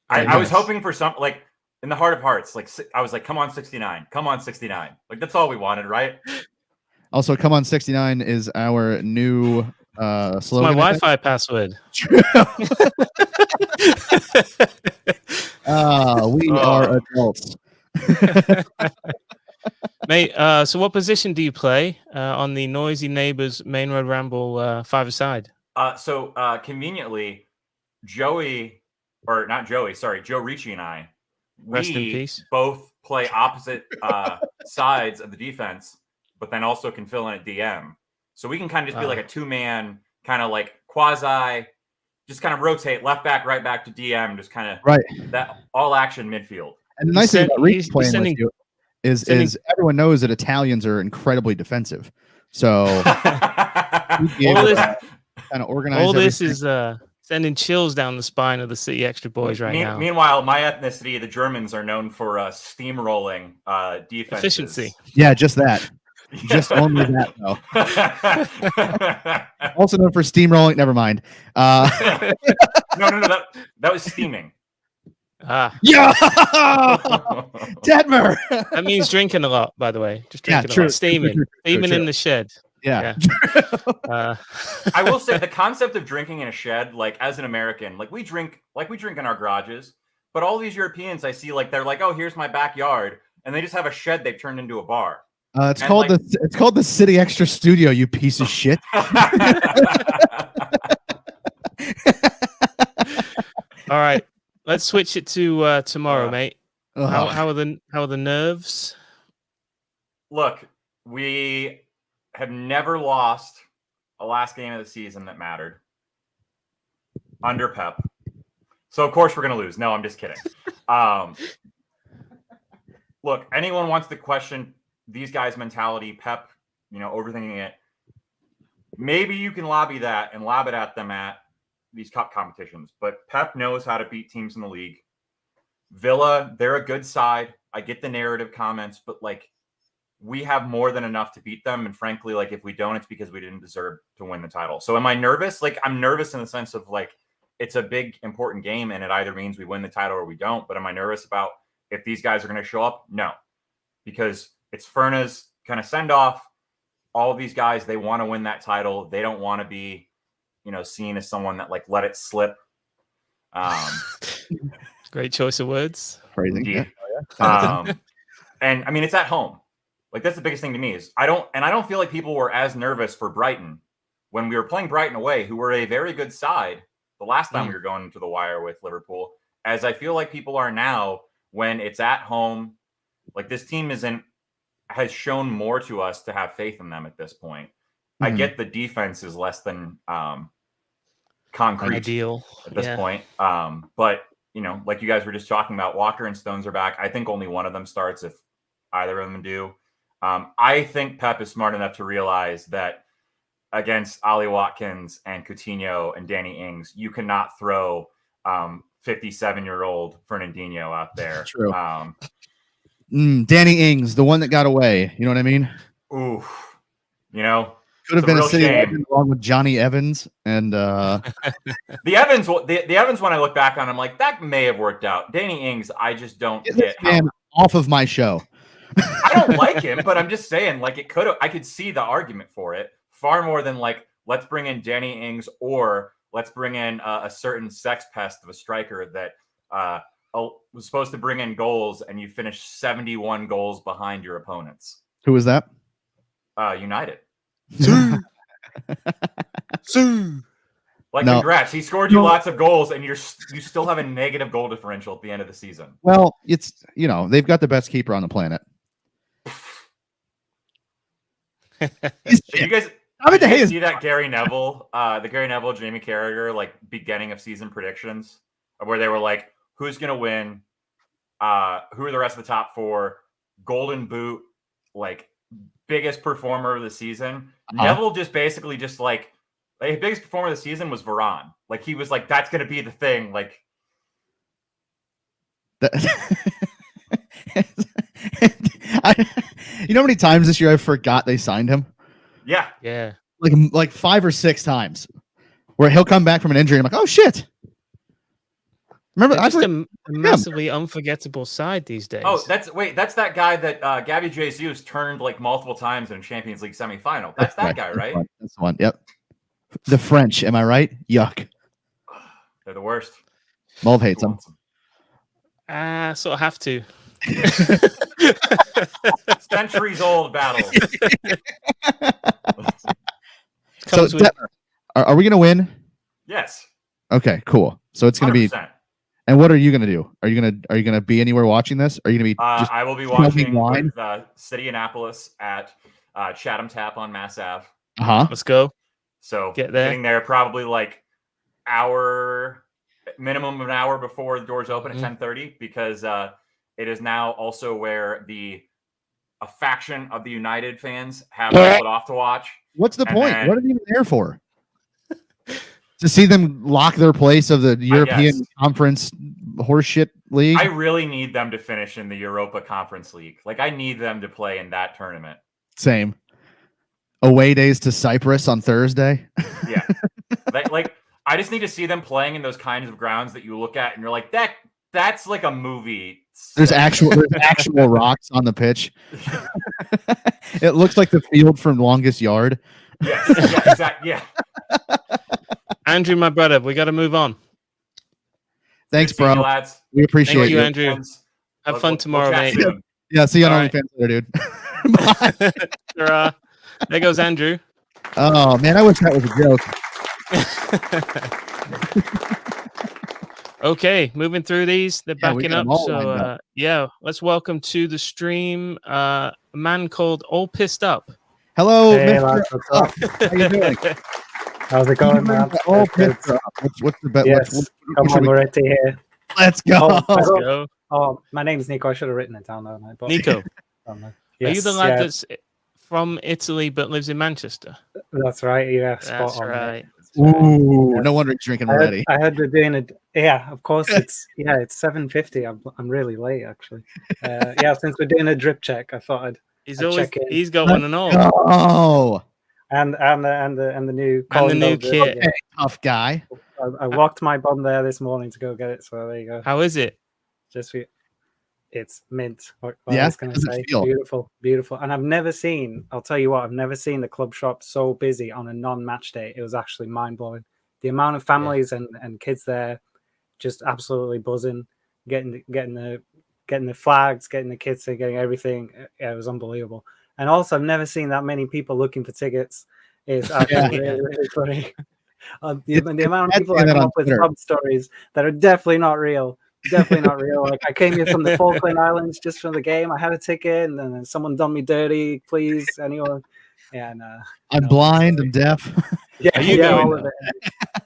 I was hoping for some, like, in the heart of hearts, like I was like, come on 69, come on 69. Like that's all we wanted, right? Also, come on 69 is our new slogan. It's my Wi-Fi password. True. We are adults. Mate, so what position do you play on the Noisy Neighbors Main Road Ramble five-a-side? So conveniently, Joe Ricci and I, Rest in peace. both play opposite sides of the defense, but then also can fill in at DM. So we can kind of just be like a two-man, kind of like quasi, just kind of rotate left back, right back to DM, just kind of that all action midfield. And the nice thing about Ricci playing with you is everyone knows that Italians are incredibly defensive. So all this kind of organize. All this is sending chills down the spine of the City Extra boys right now. Meanwhile, my ethnicity, the Germans, are known for steamrolling defenses. Efficiency. Yeah, just that. Just only that, though. Also known for steamrolling. Never mind. No, that was steaming. Yeah, Detmer. That means drinking a lot, by the way. Just drinking a lot. Steaming in the shed. Yeah. I will say the concept of drinking in a shed, like as an American, like we drink in our garages, but all these Europeans I see, like they're like, oh, here's my backyard, and they just have a shed they've turned into a bar. It's called the City Extra Studio, you piece of shit. All right, let's switch it to tomorrow, mate. How are the nerves? Look, we have never lost a last game of the season that mattered under Pep. So of course we're gonna lose. No, I'm just kidding. Look, anyone wants to question these guys' mentality, Pep, overthinking it. Maybe you can lobby that and lob it at them at these cup competitions. But Pep knows how to beat teams in the league. Villa, they're a good side. I get the narrative comments, but like we have more than enough to beat them. And frankly, like if we don't, it's because we didn't deserve to win the title. So am I nervous? Like I'm nervous in the sense of like it's a big, important game and it either means we win the title or we don't. But am I nervous about if these guys are going to show up? No, because it's Ferna's kind of send off. All of these guys, they want to win that title. They don't want to be, seen as someone that like let it slip. Great choice of words. Phrasing. Yeah. And I mean, it's at home. Like that's the biggest thing to me is I don't feel like people were as nervous for Brighton when we were playing Brighton away, who were a very good side the last time we were going to the wire with Liverpool, as I feel like people are now when it's at home. Like this team has shown more to us to have faith in them at this point. I get the defense is less than concrete ideal at this point. But like you guys were just talking about, Walker and Stones are back. I think only one of them starts if either of them do. I think Pep is smart enough to realize that against Ollie Watkins and Coutinho and Danny Ings, you cannot throw 57-year-old Fernandinho out there. True. Danny Ings, the one that got away. You know what I mean? Ooh, could have been a city legend along with Johnny Evans and the Evans. The Evans one I look back on, I'm like that may have worked out. Danny Ings, I just don't get off of my show. I don't like him, but I'm just saying, like it could. I could see the argument for it far more than like let's bring in Danny Ings or let's bring in a certain sex pest of a striker that was supposed to bring in goals and you finished 71 goals behind your opponents. Who was that? United. Like, congrats. He scored you lots of goals and you still have a negative goal differential at the end of the season. Well, it's, they've got the best keeper on the planet. You guys see that Gary Neville, the Gary Neville, Jamie Carragher, like beginning of season predictions? where they were like, who's going to win? Who are the rest of the top 4? Golden Boot, like biggest performer of the season. Neville just basically just like his biggest performer of the season was Varane. Like he was like, that's going to be the thing. Like, you know how many times this year I forgot they signed him? Yeah. Like 5 or 6 times where he'll come back from an injury and I'm like, oh shit. Remember, just a massively unforgettable side these days. Oh, that's that guy that Gabby Jesus turned like multiple times in a Champions League semifinal. That's that guy, right? That's the one. Yep. The French, am I right? Yuck. They're the worst. Mulv hates them. Sort of have to. Centuries old battle. So, are we going to win? Yes. Okay, cool. So it's going to be. And what are you going to do? Are you going to be anywhere watching this? Are you going to be? I will be watching with City Annapolis at Chatham Tap on Mass Ave. Let's go. So get there. Getting there probably like minimum of an hour before the doors open at 10:30 because it is now also where a faction of the United fans have split off to watch. What's the point? What are they even there for? To see them lock their place of the European Conference horseshit league? I really need them to finish in the Europa Conference League. Like, I need them to play in that tournament. Same. Away days to Cyprus on Thursday. Yeah. like, I just need to see them playing in those kinds of grounds that you look at and you're like, that's like a movie. There's actual rocks on the pitch. It looks like the field from Longest Yard. Yes, yeah, exactly. Yeah. Andrew, my brother, we got to move on. Thanks, bro. You, lads. We appreciate Thank you, Andrew. Have fun tomorrow, mate. Yeah, see you on OnlyFans later, dude. Bye. There goes Andrew. Oh, man, I wish that was a joke. Okay, moving through these. They're backing up. So, let's welcome to the stream a man called All Pissed Up. Hello, hey, lads, what's up? How you doing? How's it going, man? All pissed up. What's the bet? Yes, come on, we're ready here. Let's go. Let's go. Oh, my name's Nico. I should have written it down, though. But... Nico. Yes, are you the lad that's from Italy but lives in Manchester? That's right. Yeah, that's right. Ooh, no wonder he's drinking already. I heard we're doing it. Yeah, of course. It's 7:50. I'm really late, actually. Since we're doing a drip check, I thought I'd check in. He's got one and all. Oh. And the new kit. Okay, tough guy. I walked my bum there this morning to go get it. So there you go. How is it? It's mint. What yeah, I was going to say. Beautiful. And I've never seen the club shop so busy on a non-match day. It was actually mind-blowing. The amount of families and kids there just absolutely buzzing, getting the flags, getting the kids there, getting everything. Yeah, it was unbelievable. And also, I've never seen that many people looking for tickets. It's actually really funny. The amount of people that come up with pub stories that are definitely not real. Like, I came here from the Falkland Islands just for the game. I had a ticket, and then someone done me dirty. Please, anyone? Yeah, and I'm blind. I'm deaf. Yeah, are you going? All of it.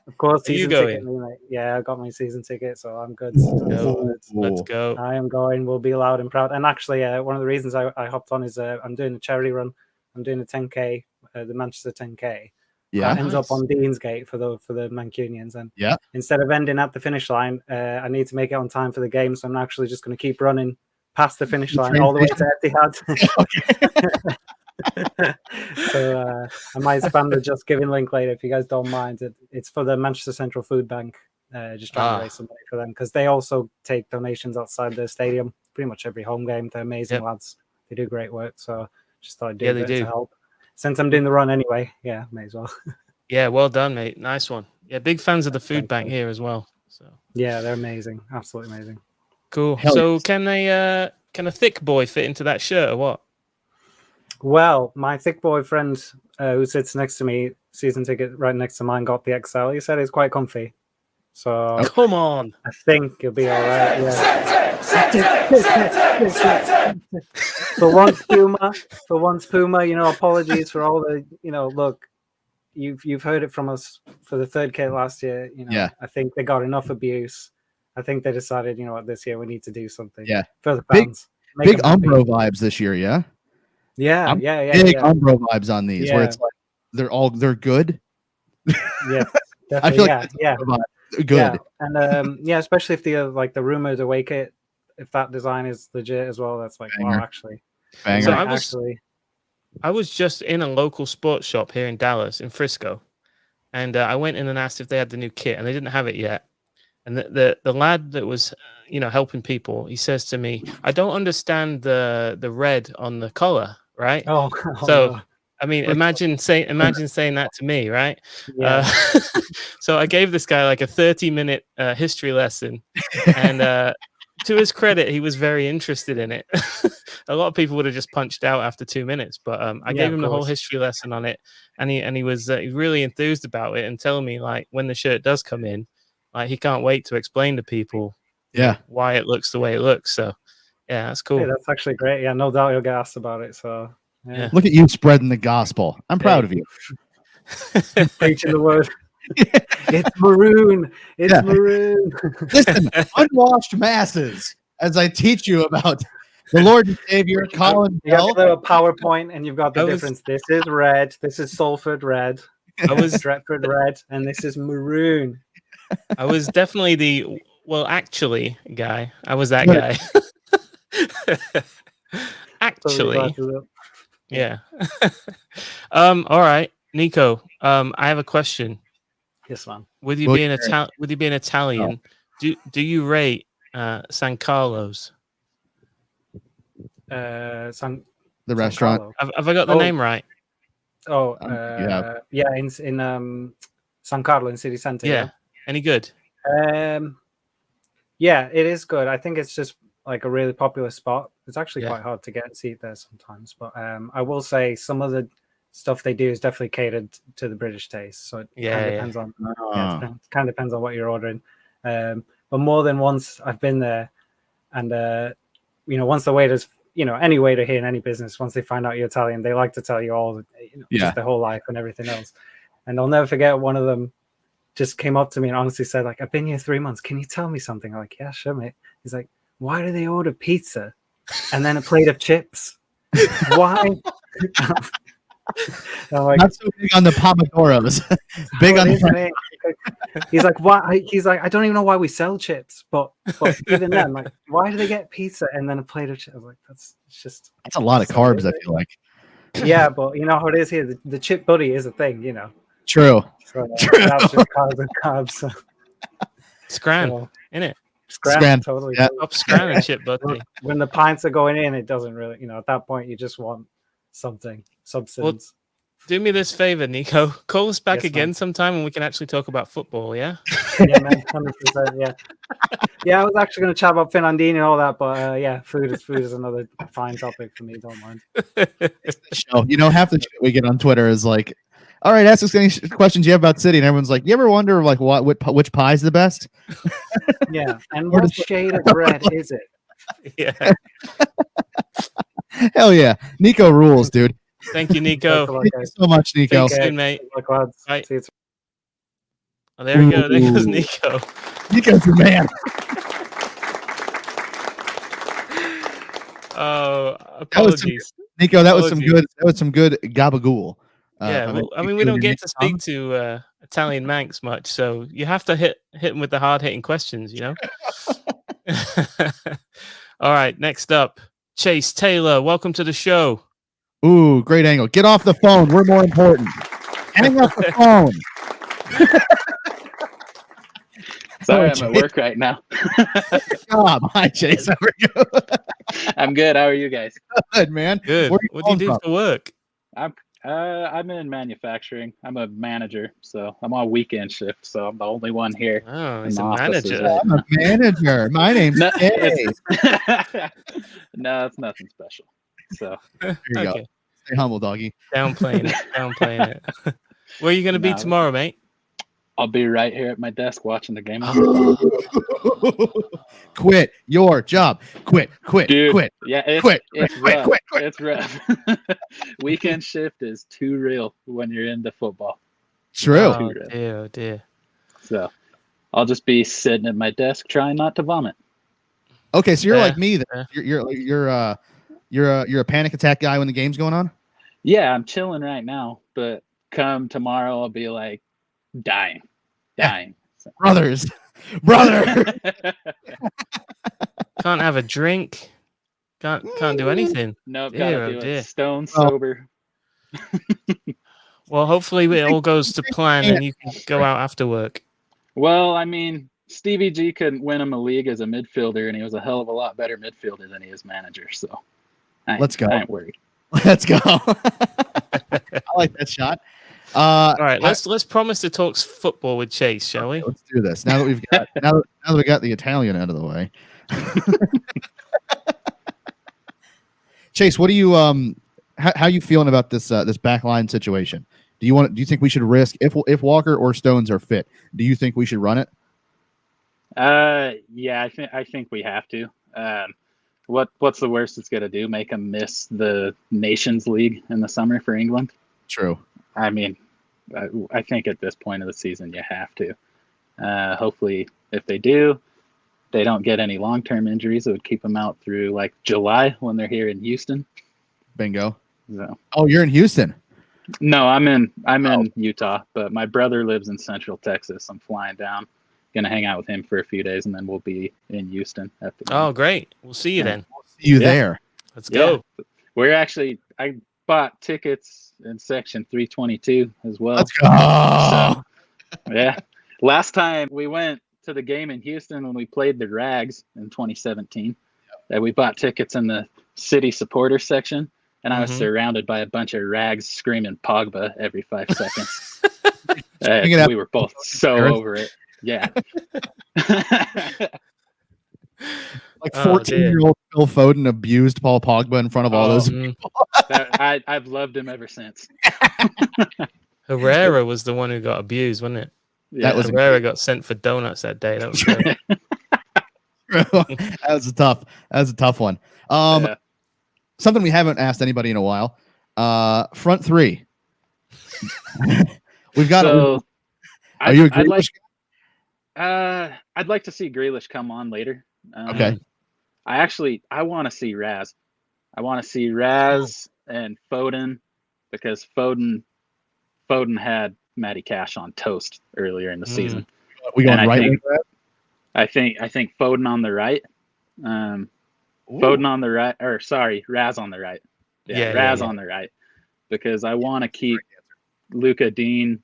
Of course, are you going? Yeah, I got my season ticket, so I'm good. Let's go. I am going. We'll be loud and proud. And actually, one of the reasons I hopped on is I'm doing a charity run. I'm doing a 10K, the Manchester 10K. Yeah, ends up on Deansgate for the Mancunians, and instead of ending at the finish line, I need to make it on time for the game. So I'm actually just going to keep running past the finish line all the way to Etihad. So I might spam the Just Giving link later if you guys don't mind. It's for the Manchester Central Food Bank. Just trying to raise some money for them because they also take donations outside the stadium pretty much every home game. They're amazing lads. They do great work. So just thought I'd do a bit to help. Since I'm doing the run anyway, may as well. Yeah, well done, mate. Nice one. Yeah, big fans of the food bank here as well. So yeah, they're amazing, absolutely amazing. Cool. So can a thick boy fit into that shirt or what? Well, my thick boy friend who sits next to me, season ticket right next to mine, got the XL. He said it's quite comfy. So come on, I think you'll be all right. Yeah. For once, Puma. Apologies for all the. Look, you've heard it from us for the third K last year. I think they got enough abuse. I think they decided, you know what, this year we need to do something. Yeah. For the fans. Big Umbro vibes this year, yeah? Yeah. Big Umbro vibes on these, where it's like they're good. Yeah, definitely. I feel like good. Yeah. And especially if the like the rumored awake it, if that design is legit as well, that's like Banger. wow, actually. Banger. So I was just in a local sports shop here in Dallas, in Frisco, and I went in and asked if they had the new kit, and they didn't have it yet. And the lad that was, helping people, he says to me, "I don't understand the red on the collar, right?" Oh, so no. I mean, imagine saying that to me, right? Yeah. So I gave this guy like a 30-minute history lesson, and to his credit, he was very interested in it. A lot of people would have just punched out after 2 minutes, but I gave him the whole history lesson on it, and he was really enthused about it, and telling me like when the shirt does come in, like he can't wait to explain to people, why it looks the way it looks. So yeah, that's cool. Hey, that's actually great. Yeah, no doubt you'll get asked about it. So yeah. Look at you spreading the gospel. I'm proud of you. Preaching the word. It's maroon. It's maroon. Listen, unwashed masses, as I teach you about the Lord and Savior, Colin You got Bell. a little PowerPoint, and you've got the difference. This is red. This is Salford red. I was Stretford red, and this is maroon. I was definitely actually, guy. I was that guy. Actually, yeah. All right, Nico. I have a question. Yes, man. With you being Italian, do you rate San Carlos? The restaurant. Have I got the name right? Oh, yeah, in San Carlo in city center. Yeah. Any good? Yeah, it is good. I think it's just like a really popular spot. It's actually quite hard to get a seat there sometimes, but I will say some of the stuff they do is definitely catered to the British taste. So it kind of depends on kind of depends on what you're ordering. But more than once I've been there, and once the waiters, any waiter here in any business, once they find out you're Italian, they like to tell you all, just their whole life and everything else. And I'll never forget, one of them just came up to me and honestly said, like, "I've been here 3 months. Can you tell me something?" I'm like, "Yeah, sure, mate." He's like, "Why do they order pizza and then a plate of chips? Why?" I'm like, not so big on the pomodoros. Big on the. He's like, "Why?" He's like, "I don't even know why we sell chips, but even then, like, why do they get pizza and then a plate of chips?" I was like, that's a lot of carbs. I feel like. Yeah, but you know how it is here. The chip buddy is a thing, True. So that's just carbs and carbs. So. Scran, innit? Scran, totally. Yeah. Up scran and chip buddy. When the pints are going in, it doesn't really, at that point, you just want substance. Well, do me this favor, Nico. Call us back again man. sometime and we can actually talk about football, yeah? Yeah, man, 100%, yeah. Yeah, I was actually going to chat about Finlandini and all that, but yeah, food is another fine topic for me. Don't mind. Half the shit we get on Twitter is like, "All right, ask us any questions you have about City," and everyone's like, "You ever wonder like which pie is the best?" Yeah, and what shade of bread is it? Yeah. Hell yeah, Nico rules, dude. Thank you, Nico. Thank you so much, Nico. See you, mate. Bye. See you. Oh, there we go. There goes Nico. Nico's the man. Oh, apologies, Nico. That was some good. That was some good gabagool. Yeah, I mean, we don't get to speak to Italian Manx much, so you have to hit him with the hard-hitting questions, All right, next up, Chase Taylor. Welcome to the show. Ooh, great angle. Get off the phone. We're more important. Hang up the phone. Sorry, I'm at work right now. Hi, Chase. How are you? I'm good. How are you guys? Good, man. Good. What do you do for work? I'm in manufacturing. I'm a manager, so I'm on weekend shift. So I'm the only one here. Oh, he's a manager. I'm a manager. My name's Jay. No, it's nothing special. So there you go. Stay humble, doggy. Downplaying it. Where are you going to be tomorrow, mate? I'll be right here at my desk watching the game. Quit your job. Quit. Dude, quit. Yeah, it's rough. It's rough. Weekend shift is too real when you're into football. True. Oh, dear. So, I'll just be sitting at my desk trying not to vomit. Okay, so you're like me. Then. You're a panic attack guy when the game's going on. Yeah, I'm chilling right now, but come tomorrow, I'll be like dying. So. Brother. Can't have a drink. Can't do anything. No, gotta do it stone sober. Well, hopefully it all goes to plan and you can go out after work. Well, I mean, Stevie G couldn't win him a league as a midfielder, and he was a hell of a lot better midfielder than he is manager. So let's go. I ain't worried. Let's go. I like that shot. All right, let's promise to talk football with Chase, shall we? Let's do this. Now that we've got now that we got the Italian out of the way. Chase, what do you how you feeling about this backline situation? Do you think we should risk if Walker or Stones are fit? Do you think we should run it? Yeah, I think we have to. What's the worst it's gonna do? Make them miss the Nations League in the summer for England? True. I mean, I think at this point of the season you have to. Hopefully, if they do, they don't get any long-term injuries. It would keep them out through like July when they're here in Houston. Bingo. So. Oh, you're in Houston. No, I'm in Utah, but my brother lives in Central Texas. I'm flying down, gonna hang out with him for a few days, and then we'll be in Houston at the game. Oh, great! We'll see you then. We'll see you there. Let's go. We're actually I bought tickets in section 322 as well. Let's go. So, yeah. Last time we went to the game in Houston when we played the Rags in 2017, we bought tickets in the city supporter section. And I was surrounded by a bunch of Rags screaming Pogba every 5 seconds. We were both so over it. Yeah. Like 14-year-old Phil Foden abused Paul Pogba in front of all those people. I've loved him ever since. Herrera was the one who got abused, wasn't it? Yeah. Herrera got sent for donuts that day. That was great. That was a tough one. Something we haven't asked anybody in a while. Front three. We've got. Are you a Grealish guy? I'd like to see Grealish come on later. Okay. I want to see Raz. I want to see Raz and Foden because Foden had Matty Cash on toast earlier in the season. We going right. I think Foden on the right. Foden on the right, or sorry, Raz on the right. Raz on the right, because I want to keep Luka Dean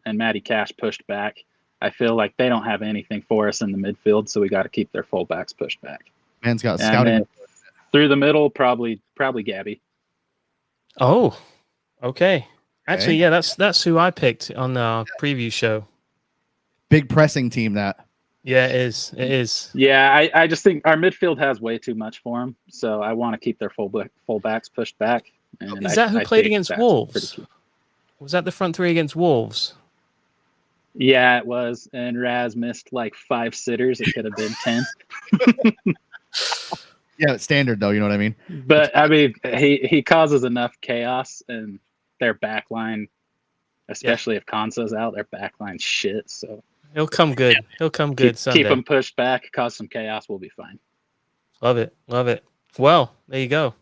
and Matty Cash pushed back. I feel like they don't have anything for us in the midfield, so we got to keep their fullbacks pushed back. Man's got scouting through the middle. Probably Gabby. Oh, okay. Actually, yeah, that's who I picked on the preview show. Big pressing team that. Yeah, it is. It is. Yeah, I just think our midfield has way too much for them, so I want to keep their fullbacks pushed back. And is that who played against Wolves? Was that the front three against Wolves? Yeah, it was. And Raz missed like 5 sitters. It could have been 10. Yeah, it's standard though. You know what I mean? But I mean, he causes enough chaos, and their back line, especially if Konsa's out, their back line's shit. So. He'll come good. He'll come good Sunday. Keep him pushed back, cause some chaos. We'll be fine. Love it. Love it. Well, there you go.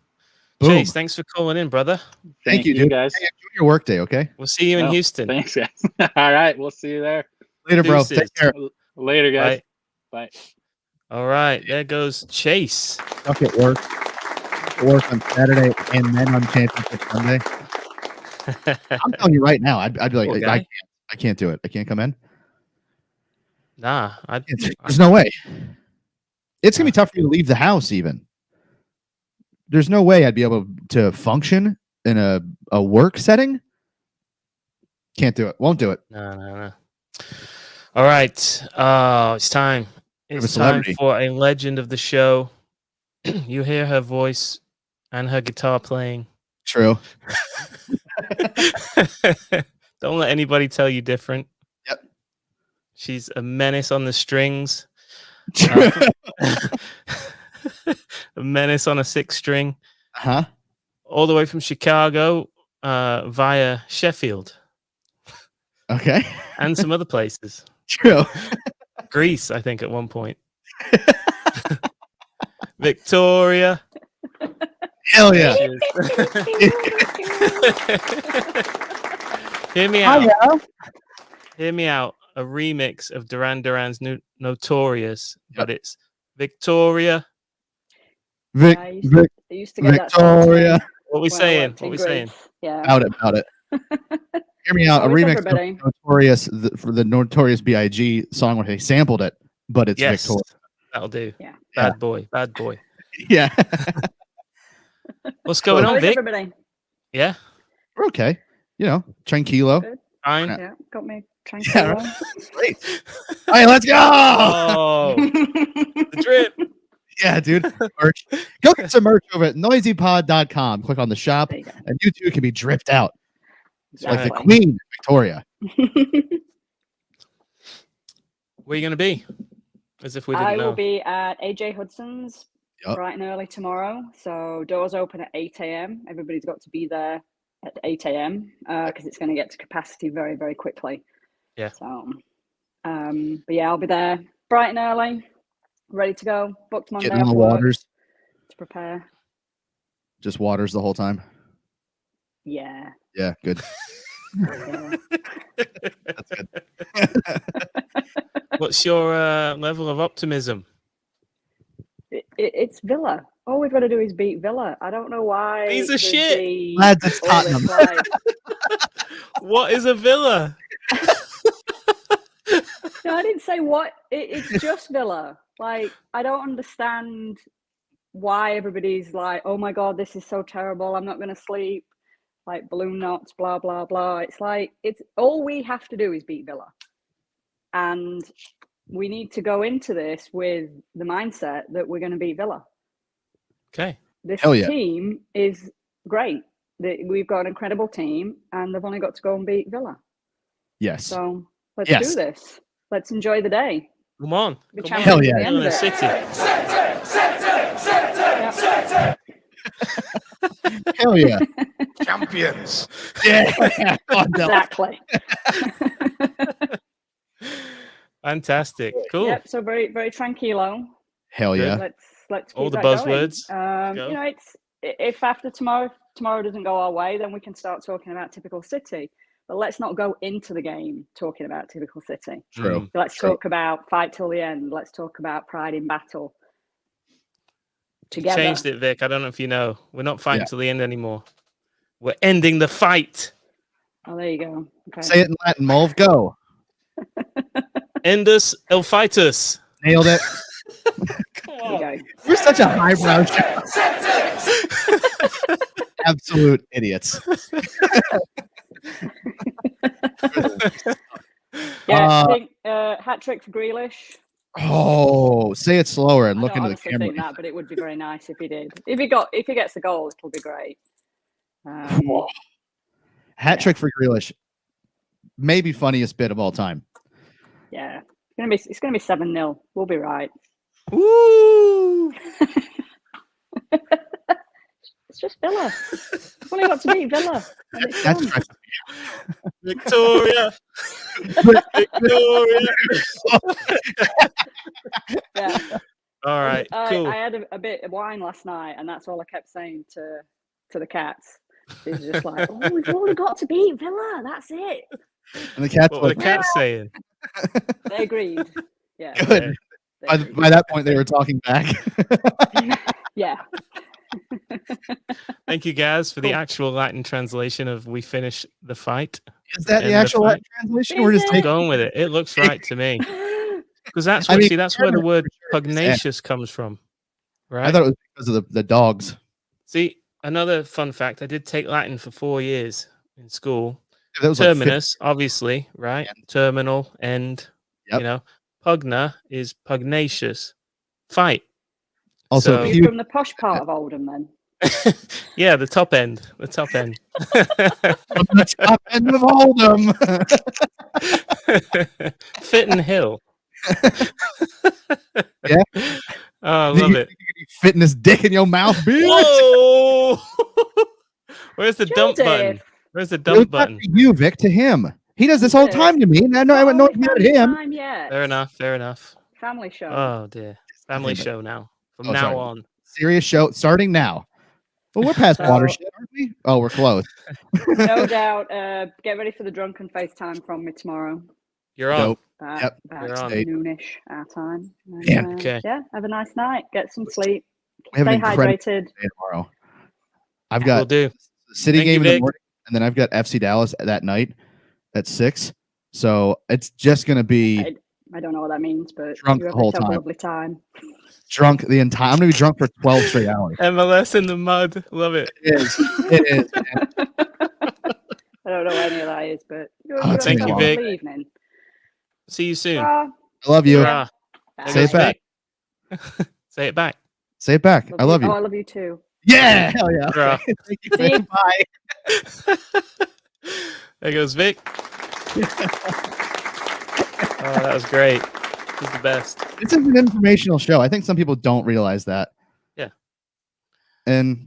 Boom. Chase, thanks for calling in, brother. Thank you, guys. Hey, enjoy your work day, okay? We'll see you in Houston. Thanks, guys. All right, we'll see you there. Later, bro. Deuces. Take care. Later, guys. Bye. All right, there goes Chase. Stuck at work on Saturday and then on Championship Sunday. I'm telling you right now, I'd be like, okay. I can't do it. I can't come in. Nah, there's no way. It's gonna be tough for you to leave the house. Even there's no way I'd be able to function in a work setting. Can't do it. Won't do it. No. All right. It's time. It's time for a legend of the show. You hear her voice and her guitar playing. True. Don't let anybody tell you different. Yep. She's a menace on the strings. A menace on a 6-string. Uh-huh. All the way from Chicago via Sheffield. Okay. And some other places. True. Greece, I think, at one point. Victoria. Hell yeah. Hear me out. Hear me out. A remix of Duran Duran's Notorious, but it's Victoria. I used to get that song Victoria. What we saying? What we saying? Yeah. About it. Hear me out. A remix of Notorious for the Notorious B.I.G. song where they sampled it, but it's Victoria. That'll do. Yeah. Bad boy. Yeah. What's going on, Vic? Everybody? Yeah. We're okay. Tranquilo. Good. Fine. Yeah, got me tranquilo. Yeah, great. All right, let's go. Oh, the drip. Yeah, dude. Merch. Go get some merch over at noisypod.com. Click on the shop, and you too can be dripped out. Like the Queen, Victoria. Where are you going to be? As if we didn't know. I will be at AJ Hudson's bright and early tomorrow. So doors open at 8 a.m. Everybody's got to be there at 8 a.m. Because it's going to get to capacity very, very quickly. Yeah. So, but yeah, I'll be there bright and early, ready to go. Booked Monday Getting on the waters to prepare. Just waters the whole time. Yeah. Yeah, good. Yeah. That's good. What's your level of optimism? It's Villa. All we've got to do is beat Villa. I don't know why. He's a shit. Lads, it's Tottenham. What is a Villa? No, I didn't say what. It's just Villa. Like, I don't understand why everybody's like, oh my God, this is so terrible. I'm not going to sleep. Like balloon knots, blah, blah, blah. It's like, it's all we have to do is beat Villa. And we need to go into this with the mindset that we're going to beat Villa. Okay. This team is great. We've got an incredible team, and they've only got to go and beat Villa. Yes. So let's do this. Let's enjoy the day. Come on. Hell yeah. In the city. Hell yeah. Champions. Yeah. Exactly. Fantastic. Cool. Yep. So very, very tranquilo. Hell yeah. Let's keep all the that buzzwords. Going. It's if after tomorrow doesn't go our way, then we can start talking about typical City. But let's not go into the game talking about typical City. True. Let's talk about fight till the end. Let's talk about pride in battle. Together. Changed it, Vic. I don't know if you know. We're not fighting till the end anymore. We're ending the fight. Oh, there you go. Okay. Say it in Latin, Mulv. Go. Endus el fightus. Nailed it. Come on. We're such a highbrow show. Absolute idiots. I think hat trick for Grealish. Oh, say it slower and look into the camera. I think that, but it would be very nice if he did. If he gets the goal, it'll be great. Hat trick for Grealish. Maybe funniest bit of all time. Yeah. It's gonna be 7-0. We'll be right. Woo! It's just Villa. We've only got to beat Villa. That's right. Victoria. Victoria. Yeah. All right. Cool. I had a bit of wine last night, and that's all I kept saying to the cats. It's just like, oh, we've only got to beat Villa. That's it. And the cats. What were the cats saying? They agreed. Yeah. Good. By that point, they were talking back. Yeah. Thank you, guys, for the actual Latin translation of "We finish the fight." Is that the actual Latin translation? We're just going with it. It looks right to me. Because that's where the word pugnacious comes from, right? I thought it was because of the dogs. See, another fun fact: I did take Latin for 4 years in school. That was Terminus, obviously, right? End. Terminal, end. Yep. You know, pugna is pugnacious, fight. Also, you're from the posh part of Oldham, then. Yeah, the top end. The top end. The top end of Oldham. Fitton Hill. Yeah. Oh, I love it. Fitting his dick in your mouth, bitch. Whoa! Where's the dump button? Where's the dump button? To you, Vic, to him. He does this all the time to me. I know I wouldn't know about him. Fair enough. Fair enough. Family show. Oh dear. Family show now. From now on. Serious show starting now. Well, we're past watershed, aren't we? Oh, we're close. No doubt. Get ready for the drunken FaceTime from me tomorrow. You're on. Nope. Back You're on. noonish our time. And, Man. Okay. Yeah, have a nice night. Get some sleep. We have Stay an incredible hydrated. day tomorrow. I've got Will do. the City Thank game you, in the Vic. morning, and then I've got FC Dallas that night at 6. So it's just gonna be I don't know what that means, but drunk you the whole have a time. lovely time. Drunk the entire. I'm gonna be drunk for 12 straight hours. MLS in the mud. Love it. It is. It is. Man. I don't know what any of that is, but Thank you, Vic. Evening. See you soon. Bye. I love you. Bye. Say it back. Say it back. Say it back. I love you. Oh, I love you too. Yeah. Hell yeah. Bro. Thank you. Vic. Bye. There goes Vic. Oh, that was great. He's the best. This is an informational show. I think some people don't realize that. Yeah. And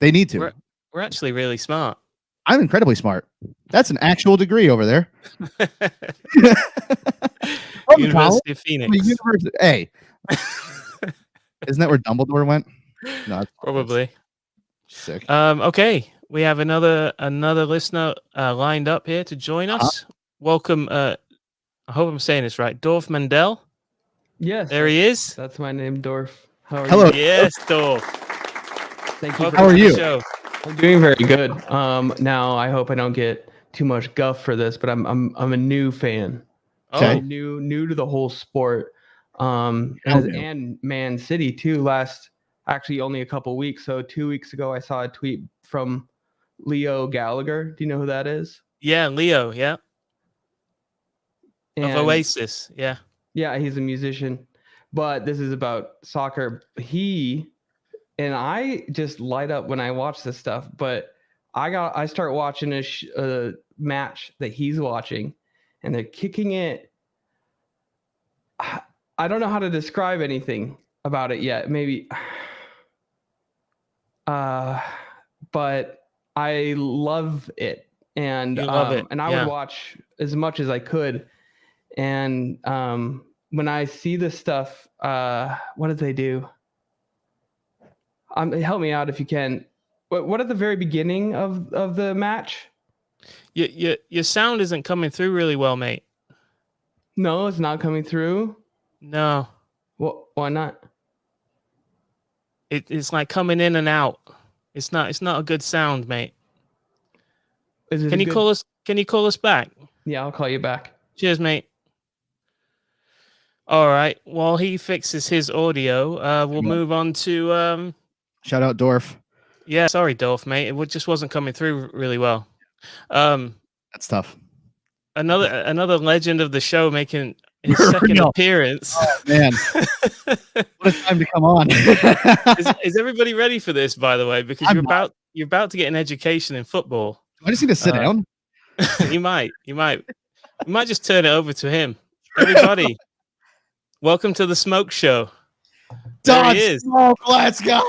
they need to. We're actually really smart. I'm incredibly smart. That's an actual degree over there. University of Phoenix. Hey. Isn't that where Dumbledore went? No, Probably. Sick. Okay. We have another listener lined up here to join us. Welcome. I hope I'm saying this right. Dorf Mandel. Yes. There he is. That's my name, Dorf. How are Hello. you? Yes, Dorf. Thank you. How are you? Show. I'm doing very good. Now I hope I don't get too much guff for this, but I'm a new fan. Okay. I'm new to the whole sport. And Man City too. Actually only a couple weeks. So 2 weeks ago I saw a tweet from Leo Gallagher. Do you know who that is? Yeah, Leo. Yeah. And Of Oasis. Yeah. Yeah, he's a musician, but this is about soccer. He and I just light up when I watch this stuff. But I start watching a match that he's watching, and they're kicking it. I don't know how to describe anything about it yet. Maybe, but I love it, and You love it. and I would watch as much as I could. And when I see this stuff, what did they do? Help me out if you can. What at the very beginning of the match? Your sound isn't coming through really well, mate. No, it's not coming through. No. Why not? It's like coming in and out. It's not a good sound, mate. Can you call us? Can you call us back? Yeah, I'll call you back. Cheers, mate. All right. While he fixes his audio, we'll move on to. Shout out Dorf. Yeah, sorry, Dorf, mate. It just wasn't coming through really well. That's tough. Another legend of the show making his second appearance. Oh man, what a time to come on! Is everybody ready for this? By the way, because you're about to get an education in football. I just need to sit down. You might just turn it over to him. Everybody, welcome to the Smoke Show. There he is. Smoke, let's go.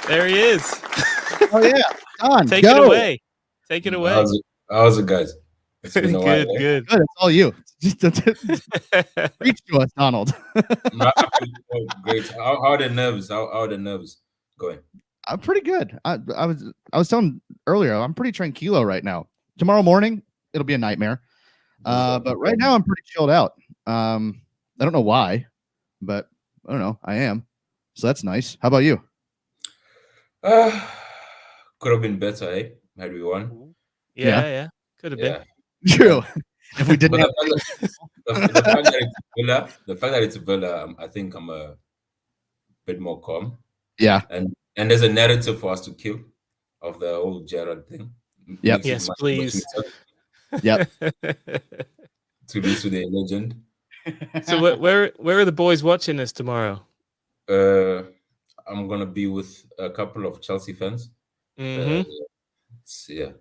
There he is. Oh yeah, Don, Take it away. Take it away. How's it, guys? It's been a while. Good. Good. It's all you. Just reach to us, Donald. Great. How are the nerves? How are the nerves going? I'm pretty good. I was telling earlier, I'm pretty tranquilo right now. Tomorrow morning, it'll be a nightmare. But right now, I'm pretty chilled out. I don't know why, but I don't know. I am. So that's nice. How about you? Could have been better, eh? Had we won. Yeah. Could have been. True. If we didn't. The fact that it's Villa, I think I'm a bit more calm. Yeah. And there's a narrative for us to kill of the whole Gerrard thing. Yep. Yes, please. Yep. To be to the legend. So where are the boys watching this tomorrow? I'm gonna be with a couple of Chelsea fans. Mm-hmm. Yeah,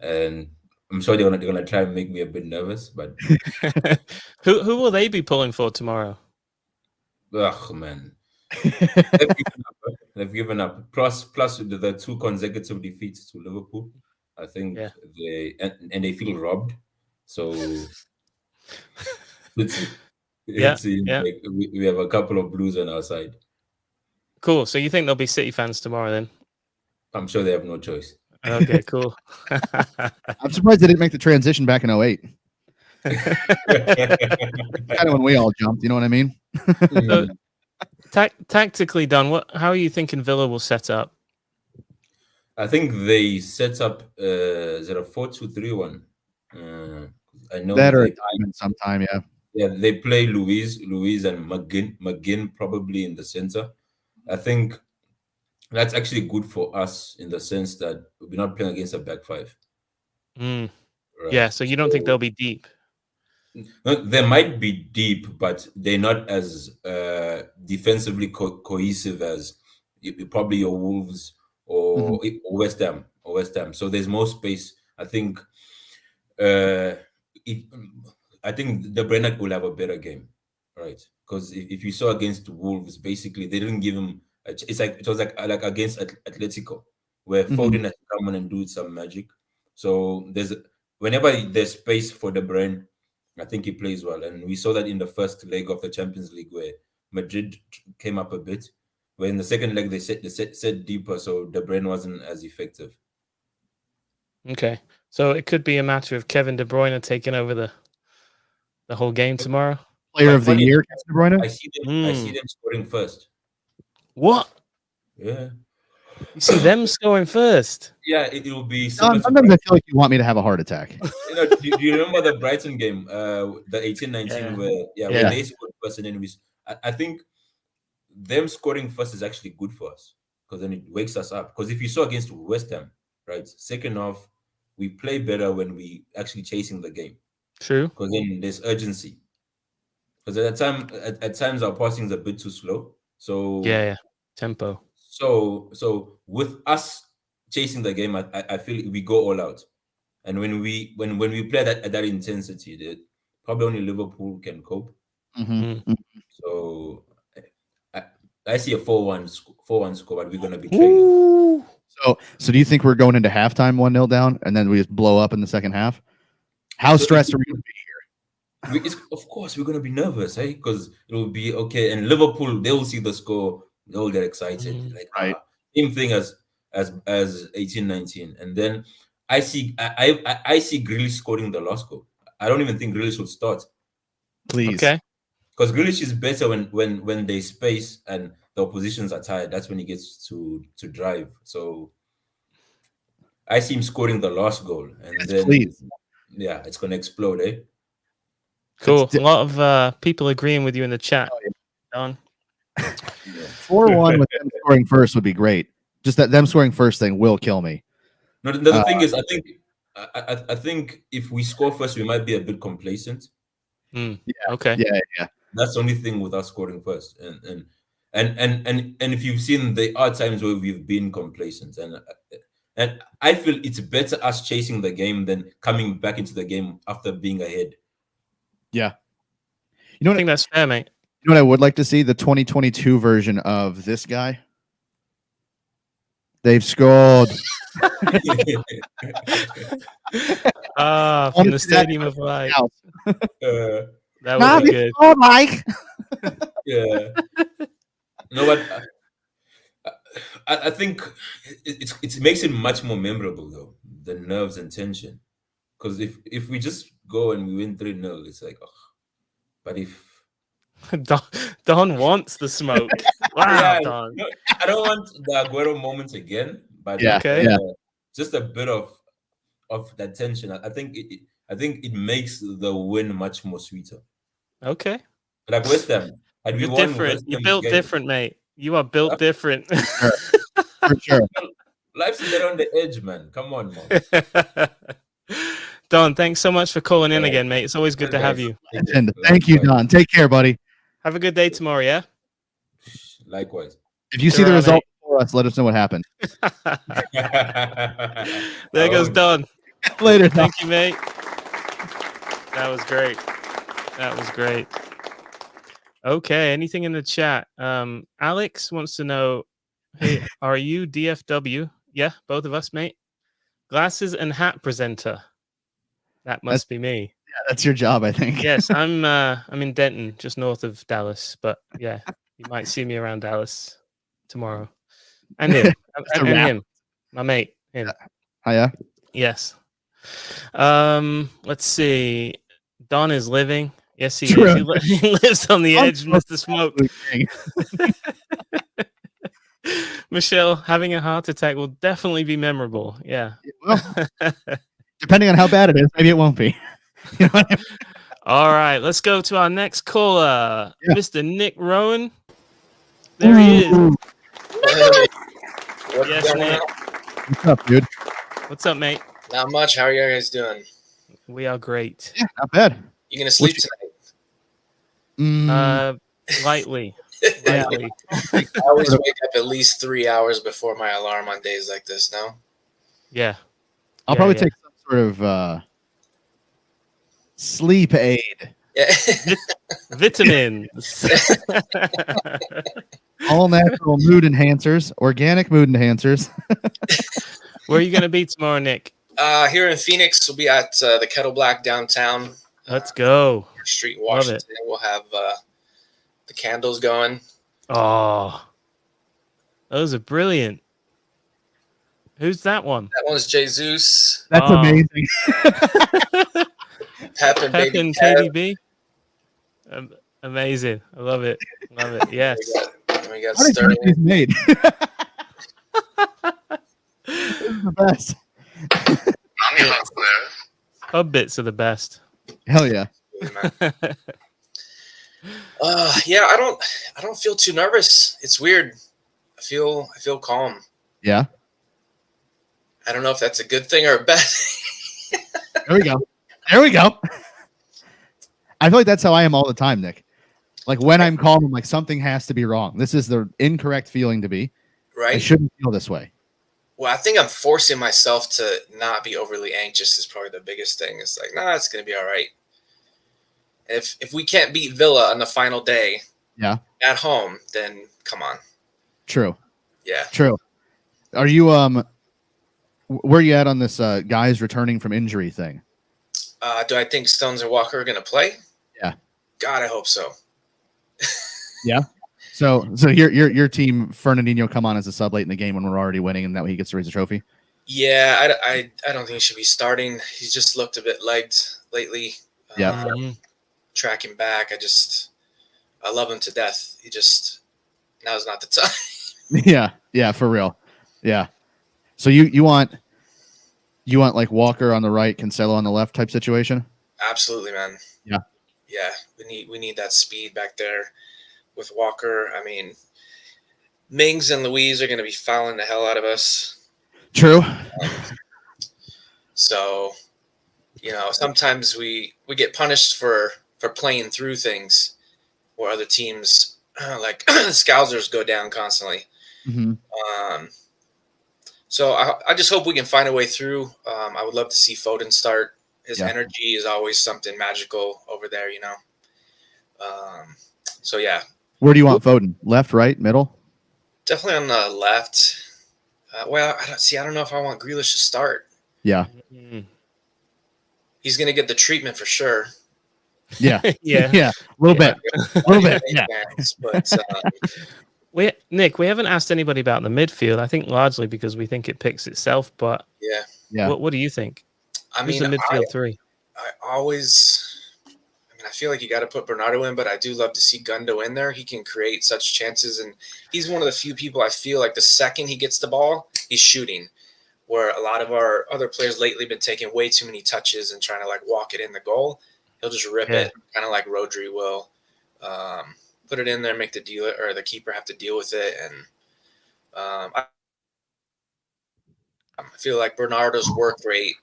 and I'm sure they're gonna try and make me a bit nervous. But who will they be pulling for tomorrow? Oh man, they've given up. Plus the 2 consecutive defeats to Liverpool. I think and they feel robbed. So it's like we have a couple of Blues on our side. Cool. So you think there'll be City fans tomorrow then? I'm sure they have no choice. Okay, cool. I'm surprised they didn't make the transition back in 08. Kind of when we all jumped, you know what I mean? So, tactically, Don, how are you thinking Villa will set up? I think they set up is it a 4-2-3-1? I know that or sometime, yeah. Yeah, they play Louise and McGinn probably in the center. I think that's actually good for us in the sense that we're not playing against a back five. Right? Yeah, so you don't think they'll be deep? No, they might be deep, but they're not as defensively cohesive as probably your Wolves or West Ham. So there's more space. I think I think the Brennard will have a better game, right? Because if you saw against Wolves, basically they didn't give him. It was like against Atletico, where Foden had to come on and do some magic. So whenever there's space for the Bren, I think he plays well, and we saw that in the first leg of the Champions League where Madrid came up a bit. Where in the second leg they set deeper, so the Bren wasn't as effective. Okay, so it could be a matter of Kevin De Bruyne taking over the whole game tomorrow. Player of the year, Kevin De Bruyne. I see them scoring first. What? Yeah. You see them scoring first? Yeah, it will be. Sometimes I feel like you want me to have a heart attack. Do you remember the Brighton game, the 18-19, where they scored first, and then I think them scoring first is actually good for us because then it wakes us up. Because if you saw against West Ham, right, second half, we play better when we actually chasing the game. True. Because then there's urgency. Because at times our passing is a bit too slow. So tempo. So with us chasing the game, I feel we go all out, and when we play at that intensity, probably only Liverpool can cope. So I see a 4-1 score, but we're gonna be trailing. So do you think we're going into halftime 1-0 down, and then we just blow up in the second half? How stressed are we going to be here? Of course, we're going to be nervous, because it will be okay. And Liverpool, they will see the score, they will get excited. Same thing as 18-19. And then I see Grealish scoring the last goal. I don't even think Grealish would start. Please. Okay. Because Grealish is better when they space and the oppositions are tired. That's when he gets to drive. So I see him scoring the last goal, and then it's gonna explode, eh? Cool. A lot of people agreeing with you in the chat. Don. 4-1 with them scoring first would be great. Just that them scoring first thing will kill me. No, the thing is, I think if we score first, we might be a bit complacent. Okay. Yeah. That's the only thing with us scoring first, and if you've seen, there are times where we've been complacent, and I feel it's better us chasing the game than coming back into the game after being ahead. Yeah. I think that's fair, mate. You know what I would like to see? The 2022 version of this guy. They've scored. From the Stadium of Light. That would be good. Oh, Mike. Yeah. No, but I think it makes it much more memorable, though, the nerves and tension. Because if we just go and we win 3-0, it's like, but if Don wants the smoke. Wow, Don. No, I don't want the Aguero moment again, but just a bit of that tension. I think it makes the win much more sweeter. Okay. Like West Ham, you're different. You're built different, mate. You are built different. For sure. Life's a bit on the edge, man. Come on, man. Don, thanks so much for calling in again, mate. It's always good to have you. Thank you, Don. Take care, buddy. Have a good day tomorrow, yeah? Likewise. If you see the result for us, let us know what happened. There goes Don. Later. Thank you, mate. That was great. Okay, anything in the chat? Alex wants to know, hey, are you DFW? Yeah, both of us, mate. Glasses and hat presenter. That must be me. Yeah, that's your job, I think. Yes, I'm in Denton, just north of Dallas. But yeah, you might see me around Dallas tomorrow. And him. and him. My mate. Him. Oh, yeah? Yes. Let's see. Don is living. Yes, he is. He lives on the edge, Mr. Smoke. Michelle, having a heart attack will definitely be memorable. Yeah. Well, depending on how bad it is, maybe it won't be. You know what I mean? All right, let's go to our next caller, Mr. Nick Rowan. There he is. Yes, Nick. What's up, dude? What's up, mate? Not much. How are you guys doing? We are great. Yeah, not bad. You gonna sleep tonight? Lightly. Lightly. I always wake up at least 3 hours before my alarm on days like this. No. Yeah. I'll probably take some sort of sleep aid. Yeah. Vitamins. All natural mood enhancers, organic mood enhancers. Where are you going to be tomorrow, Nick? Here in Phoenix, we'll be at the Kettle Black downtown. Let's go. Street, Washington. We'll have the candles going. Oh, those are brilliant. Who's that one? That one's Jesus. That's amazing. Pep and KDB. Amazing. I love it. Love it. Yes. We got How Sterling. did made? This is the best. Pub bits are the best. Hell yeah. Yeah, I don't feel too nervous. It's weird. I feel calm. Yeah. I don't know if that's a good thing or a bad thing. There we go. There we go. I feel like that's how I am all the time, Nick. Like when I'm calm, I'm like, something has to be wrong. This is the incorrect feeling to be. Right. I shouldn't feel this way. Well, I think I'm forcing myself to not be overly anxious is probably the biggest thing. It's like, nah, it's going to be all right. If we can't beat Villa on the final day at home, then come on. True. Yeah. True. Are you where are you at on this guys returning from injury thing? Do I think Stones or Walker are going to play? Yeah. God, I hope so. Yeah. So your team, Fernandinho, come on as a sub late in the game when we're already winning, and that way he gets to raise a trophy. Yeah, I don't think he should be starting. He's just looked a bit legged lately. Yeah. Tracking back, I love him to death. Now's not the time. Yeah, for real. Yeah. So you want like Walker on the right, Cancelo on the left type situation? Absolutely, man. Yeah. Yeah, we need that speed back there with Walker. I mean, Mings and Louise are going to be fouling the hell out of us. True. So, sometimes we get punished for playing through things where other teams like Scousers go down constantly. Mm-hmm. So I just hope we can find a way through. I would love to see Foden start. His energy is always something magical over there, So yeah. Where do you want Foden? Left, right, middle? Definitely on the left. I don't know if I want Grealish to start. Yeah. He's going to get the treatment for sure. Yeah. Yeah. A little bit. Yeah. But Nick, we haven't asked anybody about the midfield. I think largely because we think it picks itself. But yeah. What do you think? Who's the midfield three? I feel like you got to put Bernardo in, but I do love to see Gundo in there. He can create such chances, and he's one of the few people I feel like the second he gets the ball, he's shooting. Where a lot of our other players lately been taking way too many touches and trying to like walk it in the goal. He'll just rip it, kind of like Rodri will. Put it in there, make the dealer or the keeper have to deal with it, and I feel like Bernardo's work rate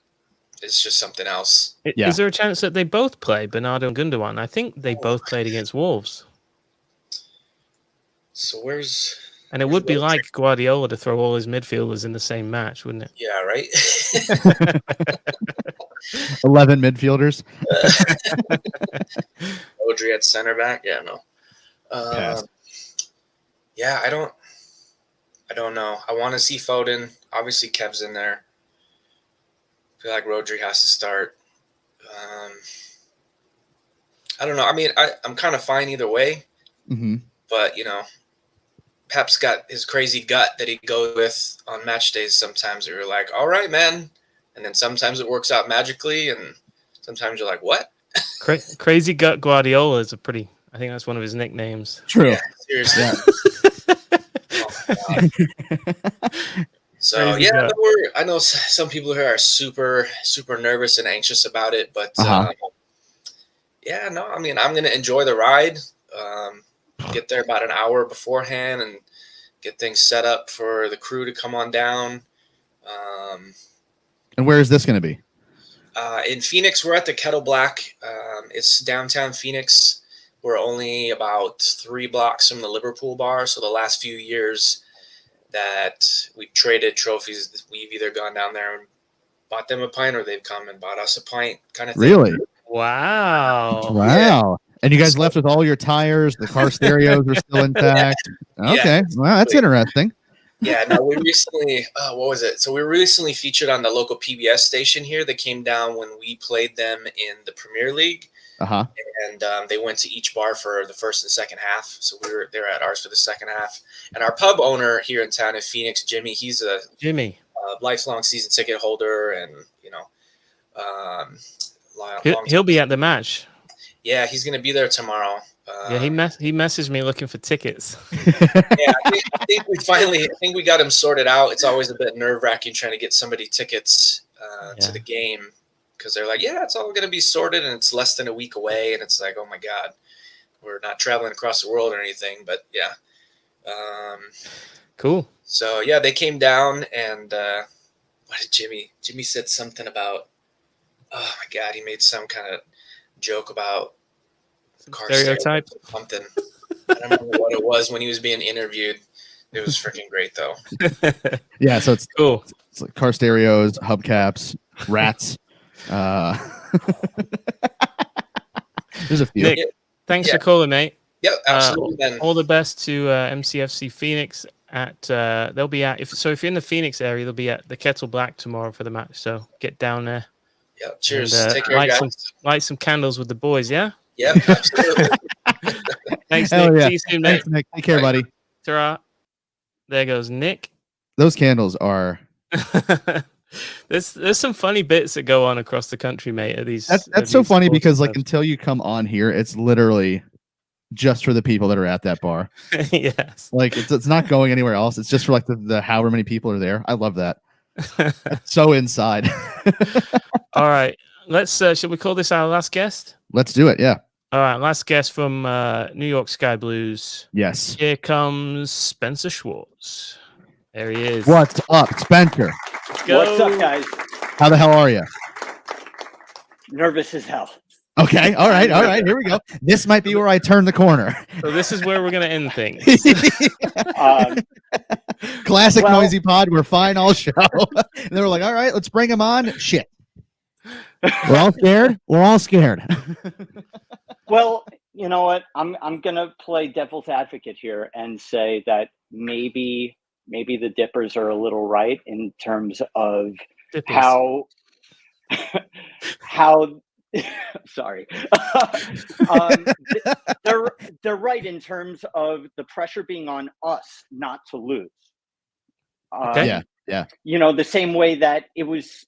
is just something else. Is there a chance that they both play, Bernardo and Gundogan? I think they both played against Wolves. So and it would be like Guardiola to throw all his midfielders in the same match, wouldn't it? Yeah, right. 11 midfielders. Rodri at center back. Yeah, no. Yeah, I don't know. I want to see Foden. Obviously, Kev's in there. feel like Rodri has to start. I don't know. I mean, I'm kind of fine either way. Mm-hmm. But, Pep's got his crazy gut that he goes with on match days sometimes. You're like, all right, man. And then sometimes it works out magically, and sometimes you're like, what? Crazy Gut Guardiola is I think that's one of his nicknames. True. Yeah, seriously. So, Crazy gut. I know some people here are super, super nervous and anxious about it, but Uh-huh. I mean, I'm going to enjoy the ride. Get there about an hour beforehand and get things set up for the crew to come on down. And where is this going to be? In Phoenix, we're at the Kettle Black. It's downtown Phoenix. We're only about 3 blocks from the Liverpool bar. So the last few years that we've traded trophies, we've either gone down there and bought them a pint, or they've come and bought us a pint, kind of thing. Really? Wow. Wow. And you guys left with all your tires, the car stereos are still intact. Okay. Well, that's interesting. Yeah, no, we recently, what was it? So we were recently featured on the local PBS station here that came down when we played them in the Premier League. Uh-huh. And they went to each bar for the first and second half. So they were at ours for the second half. And our pub owner here in town in Phoenix, Jimmy, he's a lifelong season ticket holder, and he'll be at the match. Yeah, he's going to be there tomorrow. He messaged me looking for tickets. I think we got him sorted out. It's always a bit nerve-wracking trying to get somebody tickets to the game, because they're like, yeah, it's all going to be sorted, and it's less than a week away, and it's like, oh my God, we're not traveling across the world or anything, but yeah. Cool. So yeah, they came down, and what did Jimmy said something about, oh my God, he made some kind of joke about car stereotype something. I don't remember what it was when he was being interviewed. It was freaking great though. Yeah, so it's cool. It's like car stereos, hubcaps, rats. There's a few. Nick, thanks for calling, mate. Yep, absolutely. All the best to MCFC Phoenix. They'll be at if you're in the Phoenix area, they'll be at the Kettle Black tomorrow for the match. So get down there. Yeah, cheers. And, take care, guys. Light some candles with the boys, yeah? Yeah, absolutely. Thanks, Hell Nick. yeah. See you soon, mate. Thanks, Nick. Take care, buddy. Ta-ra. There goes Nick. Those candles are. There's some funny bits that go on across the country, mate. That's so funny because like until you come on here, it's literally just for the people that are at that bar. Yes. Like it's not going anywhere else. It's just for like the however many people are there. I love that. It's so inside. All right. Let's should we call this our last guest? Let's do it. Yeah. All right, last guest from New York Sky Blues. Yes. Here comes Spencer Schwartz. There he is. What's up, Spencer? Let's go. What's up, guys? How the hell are you? Nervous as hell. Okay. All right. Here we go. This might be where I turn the corner. So this is where we're going to end things. Classic noisy pod. We're fine all show. And they were like, all right, let's bring him on. Shit. We're all scared. We're all scared. Well, you know what? I'm gonna play devil's advocate here and say that maybe the Dippers are a little right in terms of how sorry. They're right in terms of the pressure being on us not to lose. Yeah. You know, the same way that it was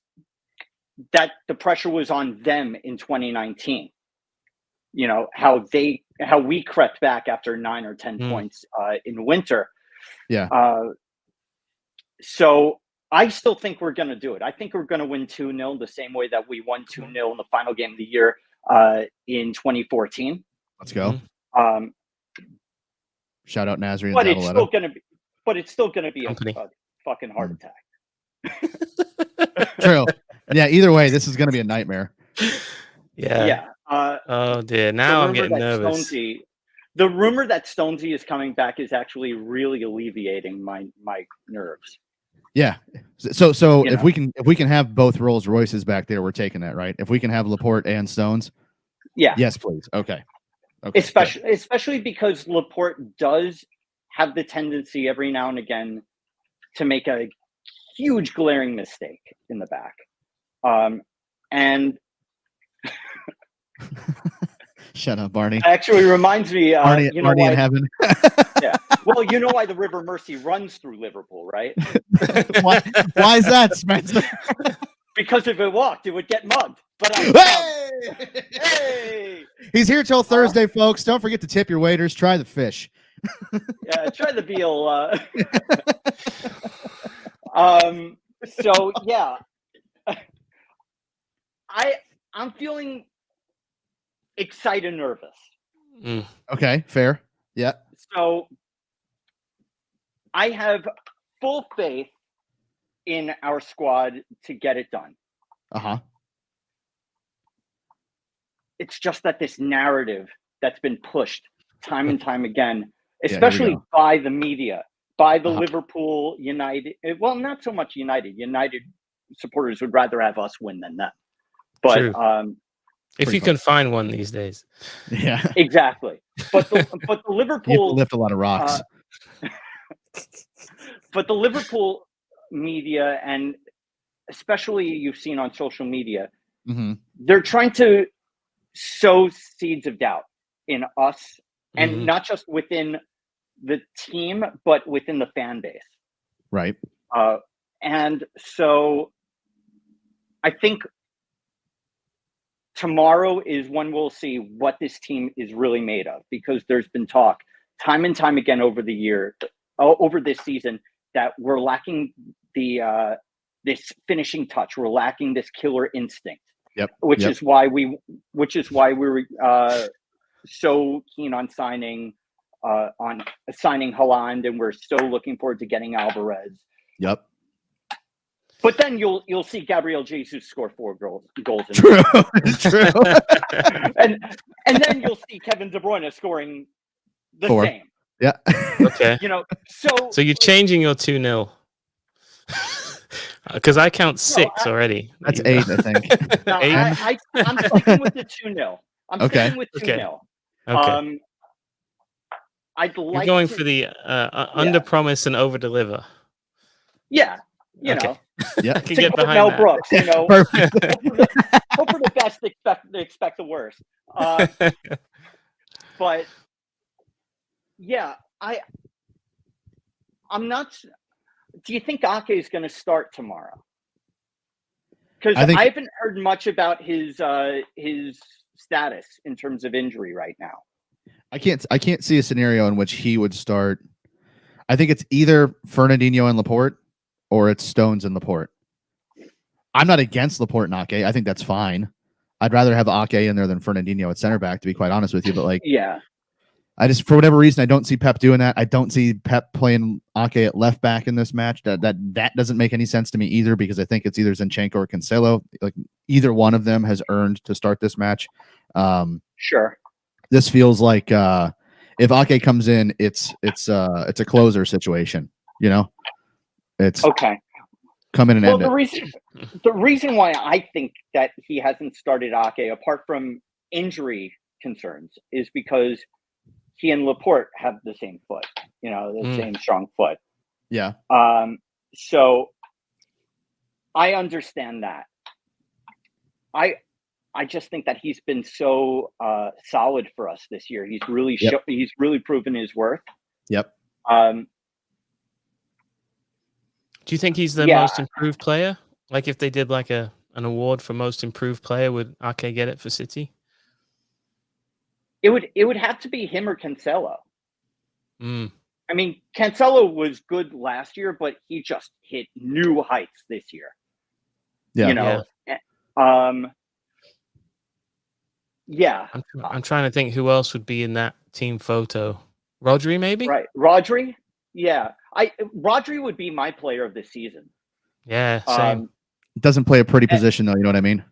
that the pressure was on them in 2019. You know, how we crept back after 9 or 10 points in winter. Yeah. So I still think we're going to do it. I think we're going to win 2-0 the same way that we won 2-0 in the final game of the year in 2014. Let's go. Shout out Nasri. But it's still going to be a fucking heart attack. True. Yeah. Either way, this is going to be a nightmare. Yeah. Oh dear! Now I'm getting nervous. The rumor that Stonesy is coming back is actually really alleviating my nerves. Yeah. So if we can have both Rolls Royces back there, we're taking that, right? If we can have Laporte and Stones. Yeah. Yes, please. Okay. Especially because Laporte does have the tendency every now and again to make a huge glaring mistake in the back. And shut up, Barney. Actually reminds me, Barney, you know Barney why, in heaven. yeah. Well, you know why the River Mersey runs through Liverpool, right? why is that, Spencer? Because if it walked, it would get mugged. But hey! He's here till Thursday, folks. Don't forget to tip your waiters. Try the fish. Yeah, try the veal. So yeah, I'm feeling excited, nervous. Okay, fair. Yeah. So I have full faith in our squad to get it done. It's just that this narrative that's been pushed time and time again, especially by the media, by the Liverpool United, well, not so much United supporters would rather have us win than them. But if you can find one these days. Yeah. Exactly. But the Liverpool you have to lift a lot of rocks. But the Liverpool media, and especially you've seen on social media, they're trying to sow seeds of doubt in us, and not just within the team, but within the fan base. Right. And so I think tomorrow is when we'll see what this team is really made of, because there's been talk time and time again over this season that we're lacking this finishing touch. We're lacking this killer instinct. Which is why we were so keen on signing Haaland, and we're so looking forward to getting Alvarez. Yep. But then you'll see Gabriel Jesus score 4 goals. True. and then you'll see Kevin De Bruyne scoring the 4. same. Yeah. Okay. So you're changing your 2-0. Because I count 6 already. That's 8, I think. No, I'm sticking with the 2-0. I'm sticking with 2-0. Okay. I'd like You're going for the under promise and over deliver. Yeah. You Okay. know. Yeah. I can get behind Mel that. Brooks, you know. Perfect. Hope for the best, expect the worst. But yeah, I'm not. Do you think Ake is going to start tomorrow? Because I haven't heard much about his status in terms of injury right now. I can't see a scenario in which he would start. I think it's either Fernandinho and Laporte, or it's Stones and Laporte. I'm not against Laporte and Ake. I think that's fine. I'd rather have Ake in there than Fernandinho at center back, to be quite honest with you. But yeah. I just, for whatever reason, I don't see Pep doing that. I don't see Pep playing Ake at left back in this match. That doesn't make any sense to me either, because I think it's either Zinchenko or Cancelo. Like, either one of them has earned to start this match. Sure. This feels like if Ake comes in, it's a closer situation. You know, it's okay. Come in and end it. The reason why I think that he hasn't started Ake, apart from injury concerns, is because he and Laporte have the same foot, you know, the same strong foot. Yeah. So I understand that. I just think that he's been so solid for us this year. He's really he's really proven his worth. Yep. Do you think he's the most improved player? Like, if they did like an award for most improved player, would Ake get it for City? It would have to be him or Cancelo. I mean, Cancelo was good last year, but he just hit new heights this year. Yeah. You know. Yeah. I'm trying to think who else would be in that team photo. Rodri, maybe? Right. Rodri? Yeah. Rodri would be my player of the season. Yeah, same. Doesn't play a pretty position, though, you know what I mean?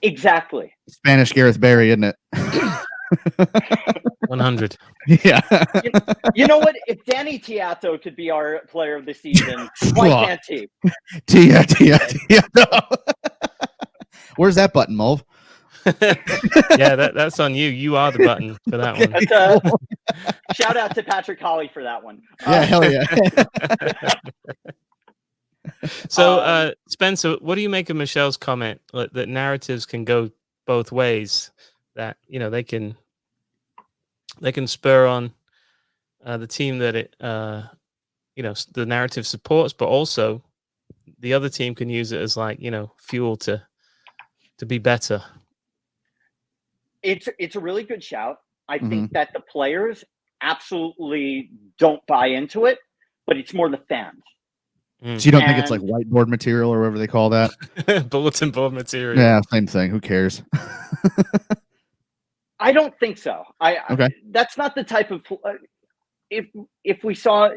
Exactly. Spanish Gareth Barry, isn't it? 100. Yeah. You know what? If Danny Tiato could be our player of the season, why can't he? Tia. No. Where's that button, Mulv? Yeah, that's on you. You are the button for that one. Shout out to Patrick Hawley for that one. Yeah, hell yeah. So, Spencer, what do you make of Michelle's comment that narratives can go both ways? That they can spur on the team that the narrative supports, but also the other team can use it as fuel to be better. It's a really good shout. I think that the players absolutely don't buy into it, but it's more the fans. So you don't think it's like whiteboard material or whatever they call that? Bulletin board material. Yeah, same thing. Who cares? I don't think so. Okay. That's not the type of if we saw.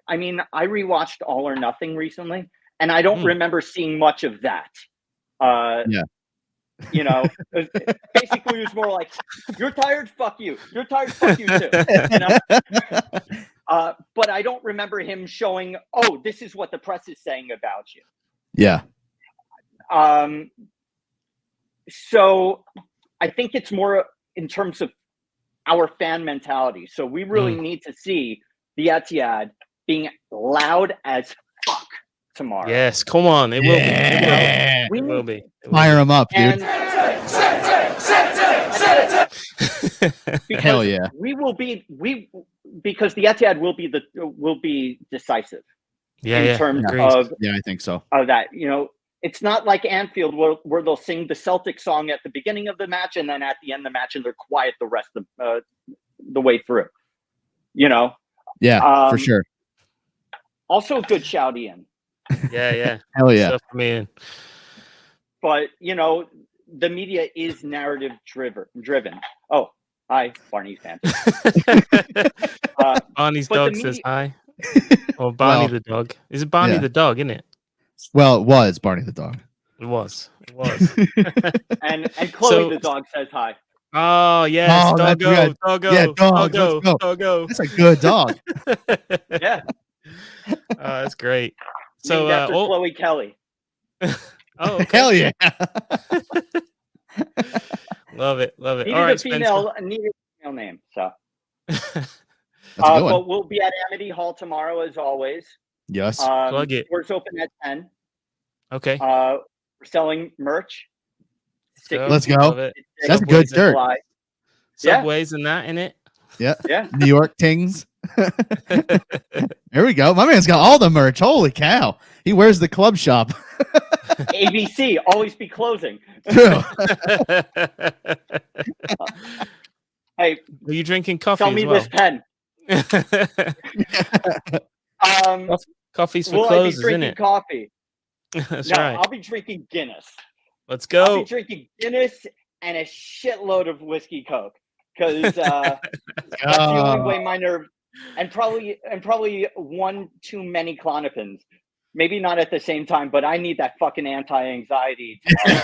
I mean, I rewatched All or Nothing recently, and I don't remember seeing much of that. Yeah. Basically, it was more like, "You're tired, fuck you. You're tired, fuck you too." But I don't remember him showing, "Oh, this is what the press is saying about you." Yeah. So I think it's more in terms of our fan mentality. So we really need to see the Etihad being loud as fuck tomorrow. Yes, come on. It will be. It will be. Fire them up, dude. Hell yeah. Because the Etihad will be decisive. In terms of I think so. Of that, it's not like Anfield where they'll sing the Celtic song at the beginning of the match and then at the end of the match and they're quiet the rest of the way through. Yeah, for sure. Also, a good shout, Ian. Yeah. Hell yeah. Stuff from Ian. But the media is narrative driven. Oh, hi, Barney's banter. Barney's dog says hi. Or Barney the dog. Is it Barney the dog, isn't it? Well, it was Barney the dog. It was. and Chloe the dog says hi. Oh yes, doggo. Yeah, doggo. That's a good dog. Yeah. That's great. So after Chloe Kelly. Oh, okay. Hell yeah. Love it. All right, need a female name. So but we'll be at Amity Hall tomorrow as always. Yes. Plug it. Doors open at 10. Okay. We're selling merch. Let's go. That's good dirt. Subways and that in it. Yeah. Yeah. New York Tings. There we go. My man's got all the merch. Holy cow. He wears the club shop. ABC, always be closing. True. Are Hey, you drinking coffee? Tell me as this pen. Coffee's for will closers, I be isn't drinking it? coffee? That's no, right. I'll be drinking Guinness. Let's go. I'll be drinking Guinness and a shitload of whiskey Coke because that's the only way my nerve and probably one too many Klonopins. Maybe not at the same time, but I need that fucking anti-anxiety tomorrow.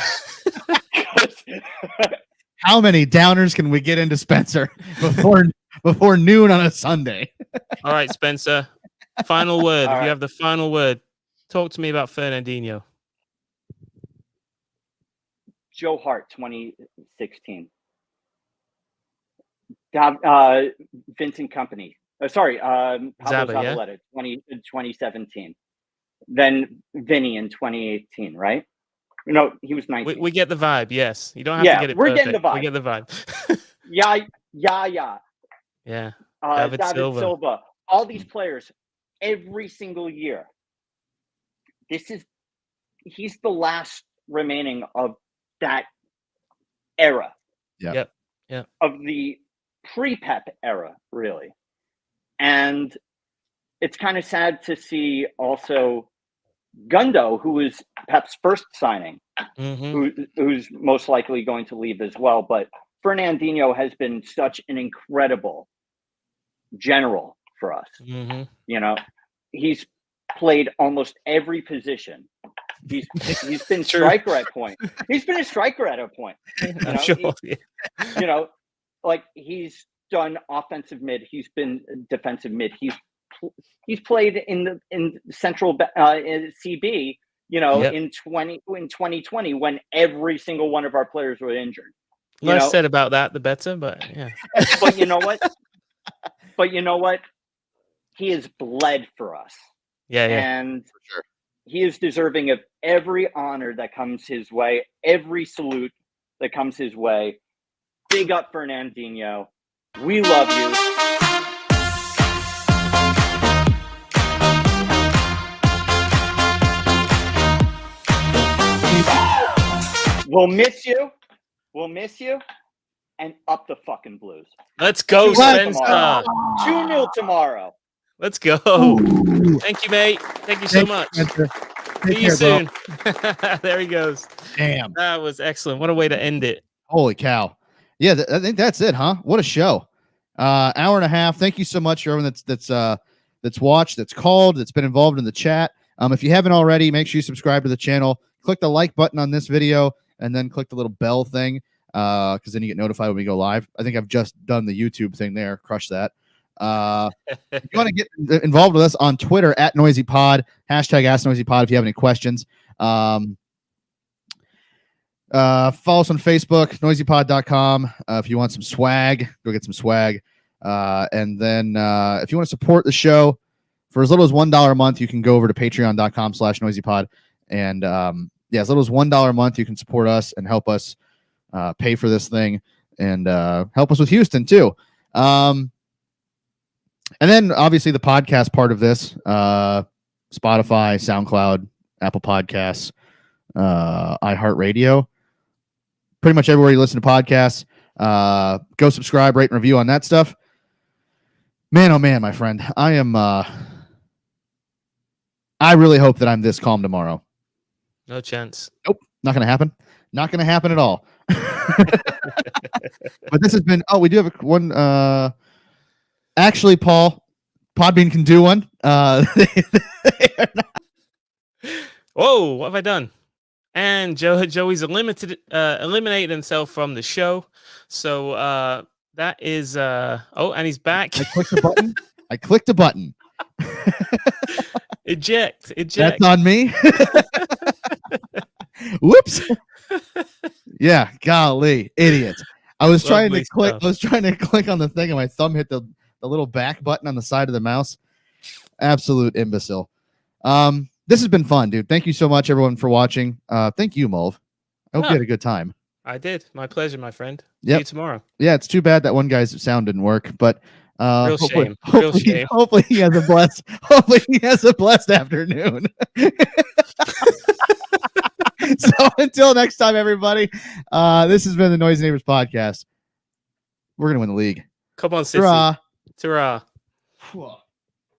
How many downers can we get into Spencer before noon on a Sunday? All right, Spencer. Final word. All if right. you have the final word, talk to me about Fernandinho. Joe Hart, 2016. Vincent Company. Pablo Zabaleta, 2017. Then Vinny in 2018, right? No, he was 19. We get the vibe, yes. You don't have to get it we're perfect. getting the vibe. We get the vibe. Yeah. Yeah. David Silva. All these players, every single year. He's the last remaining of that era. Yeah. Of the pre-Pep era, really. And it's kind of sad to see also Gundo, who is Pep's first signing, who's most likely going to leave as well. But Fernandinho has been such an incredible general for us. He's played almost every position. He's been striker at point. He's been a striker at a point. Like he's done offensive mid. He's been defensive mid. He's played in central CB. In 2020 when every single one of our players were injured. Less said about that, the better. But yeah. But you know what? He has bled for us. Yeah. And for sure. he is deserving of every honor that comes his way, every salute that comes his way. Big up Fernandinho. We love you. We'll miss you. We'll miss you. And up the fucking Blues. Let's go, Spencer. 2-0 tomorrow. Let's go. Ooh. Thank you, mate. Thank you so much. See you soon. There he goes. Damn. That was excellent. What a way to end it. Holy cow. Yeah, I think that's it, huh? What a show. Hour and a half. Thank you so much for everyone that's watched, that's called, that's been involved in the chat. If you haven't already, make sure you subscribe to the channel. Click the like button on this video and then click the little bell thing because then you get notified when we go live. I think I've just done the YouTube thing there. Crush that. If you want to get involved with us on Twitter at NoisyPod, hashtag AskNoisyPod if you have any questions. Follow us on Facebook, noisypod.com. If you want some swag, go get some swag. And then if you want to support the show for as little as $1 a month, you can go over to patreon.com/noisypod. And as little as $1 a month, you can support us and help us pay for this thing and help us with Houston too. And then obviously the podcast part of this, Spotify, SoundCloud, Apple Podcasts, iHeartRadio, pretty much everywhere you listen to podcasts. Go subscribe, rate, and review on that stuff. Man, oh man, my friend, I really hope that I'm this calm tomorrow. No chance. Nope, not going to happen. Not going to happen at all. But this has been, we do have one, actually, Paul, Podbean can do one. Whoa, what have I done? And Joey's eliminated himself from the show. So that is and he's back. I clicked the button. Eject. That's on me. Whoops. Yeah, golly, idiot. I was trying to click on the thing and my thumb hit the little back button on the side of the mouse. Absolute imbecile. This has been fun, dude. Thank you so much, everyone, for watching. Thank you, Mulv. I hope you had a good time. I did. My pleasure, my friend. Yep. See you tomorrow. Yeah, it's too bad that one guy's sound didn't work, but Real shame. Hopefully he has a blessed. Hopefully he has a blessed afternoon. So until next time, everybody. This has been the Noisy Neighbors podcast. We're gonna win the league. Come on, Sissy. Hurrah. Ta-ra.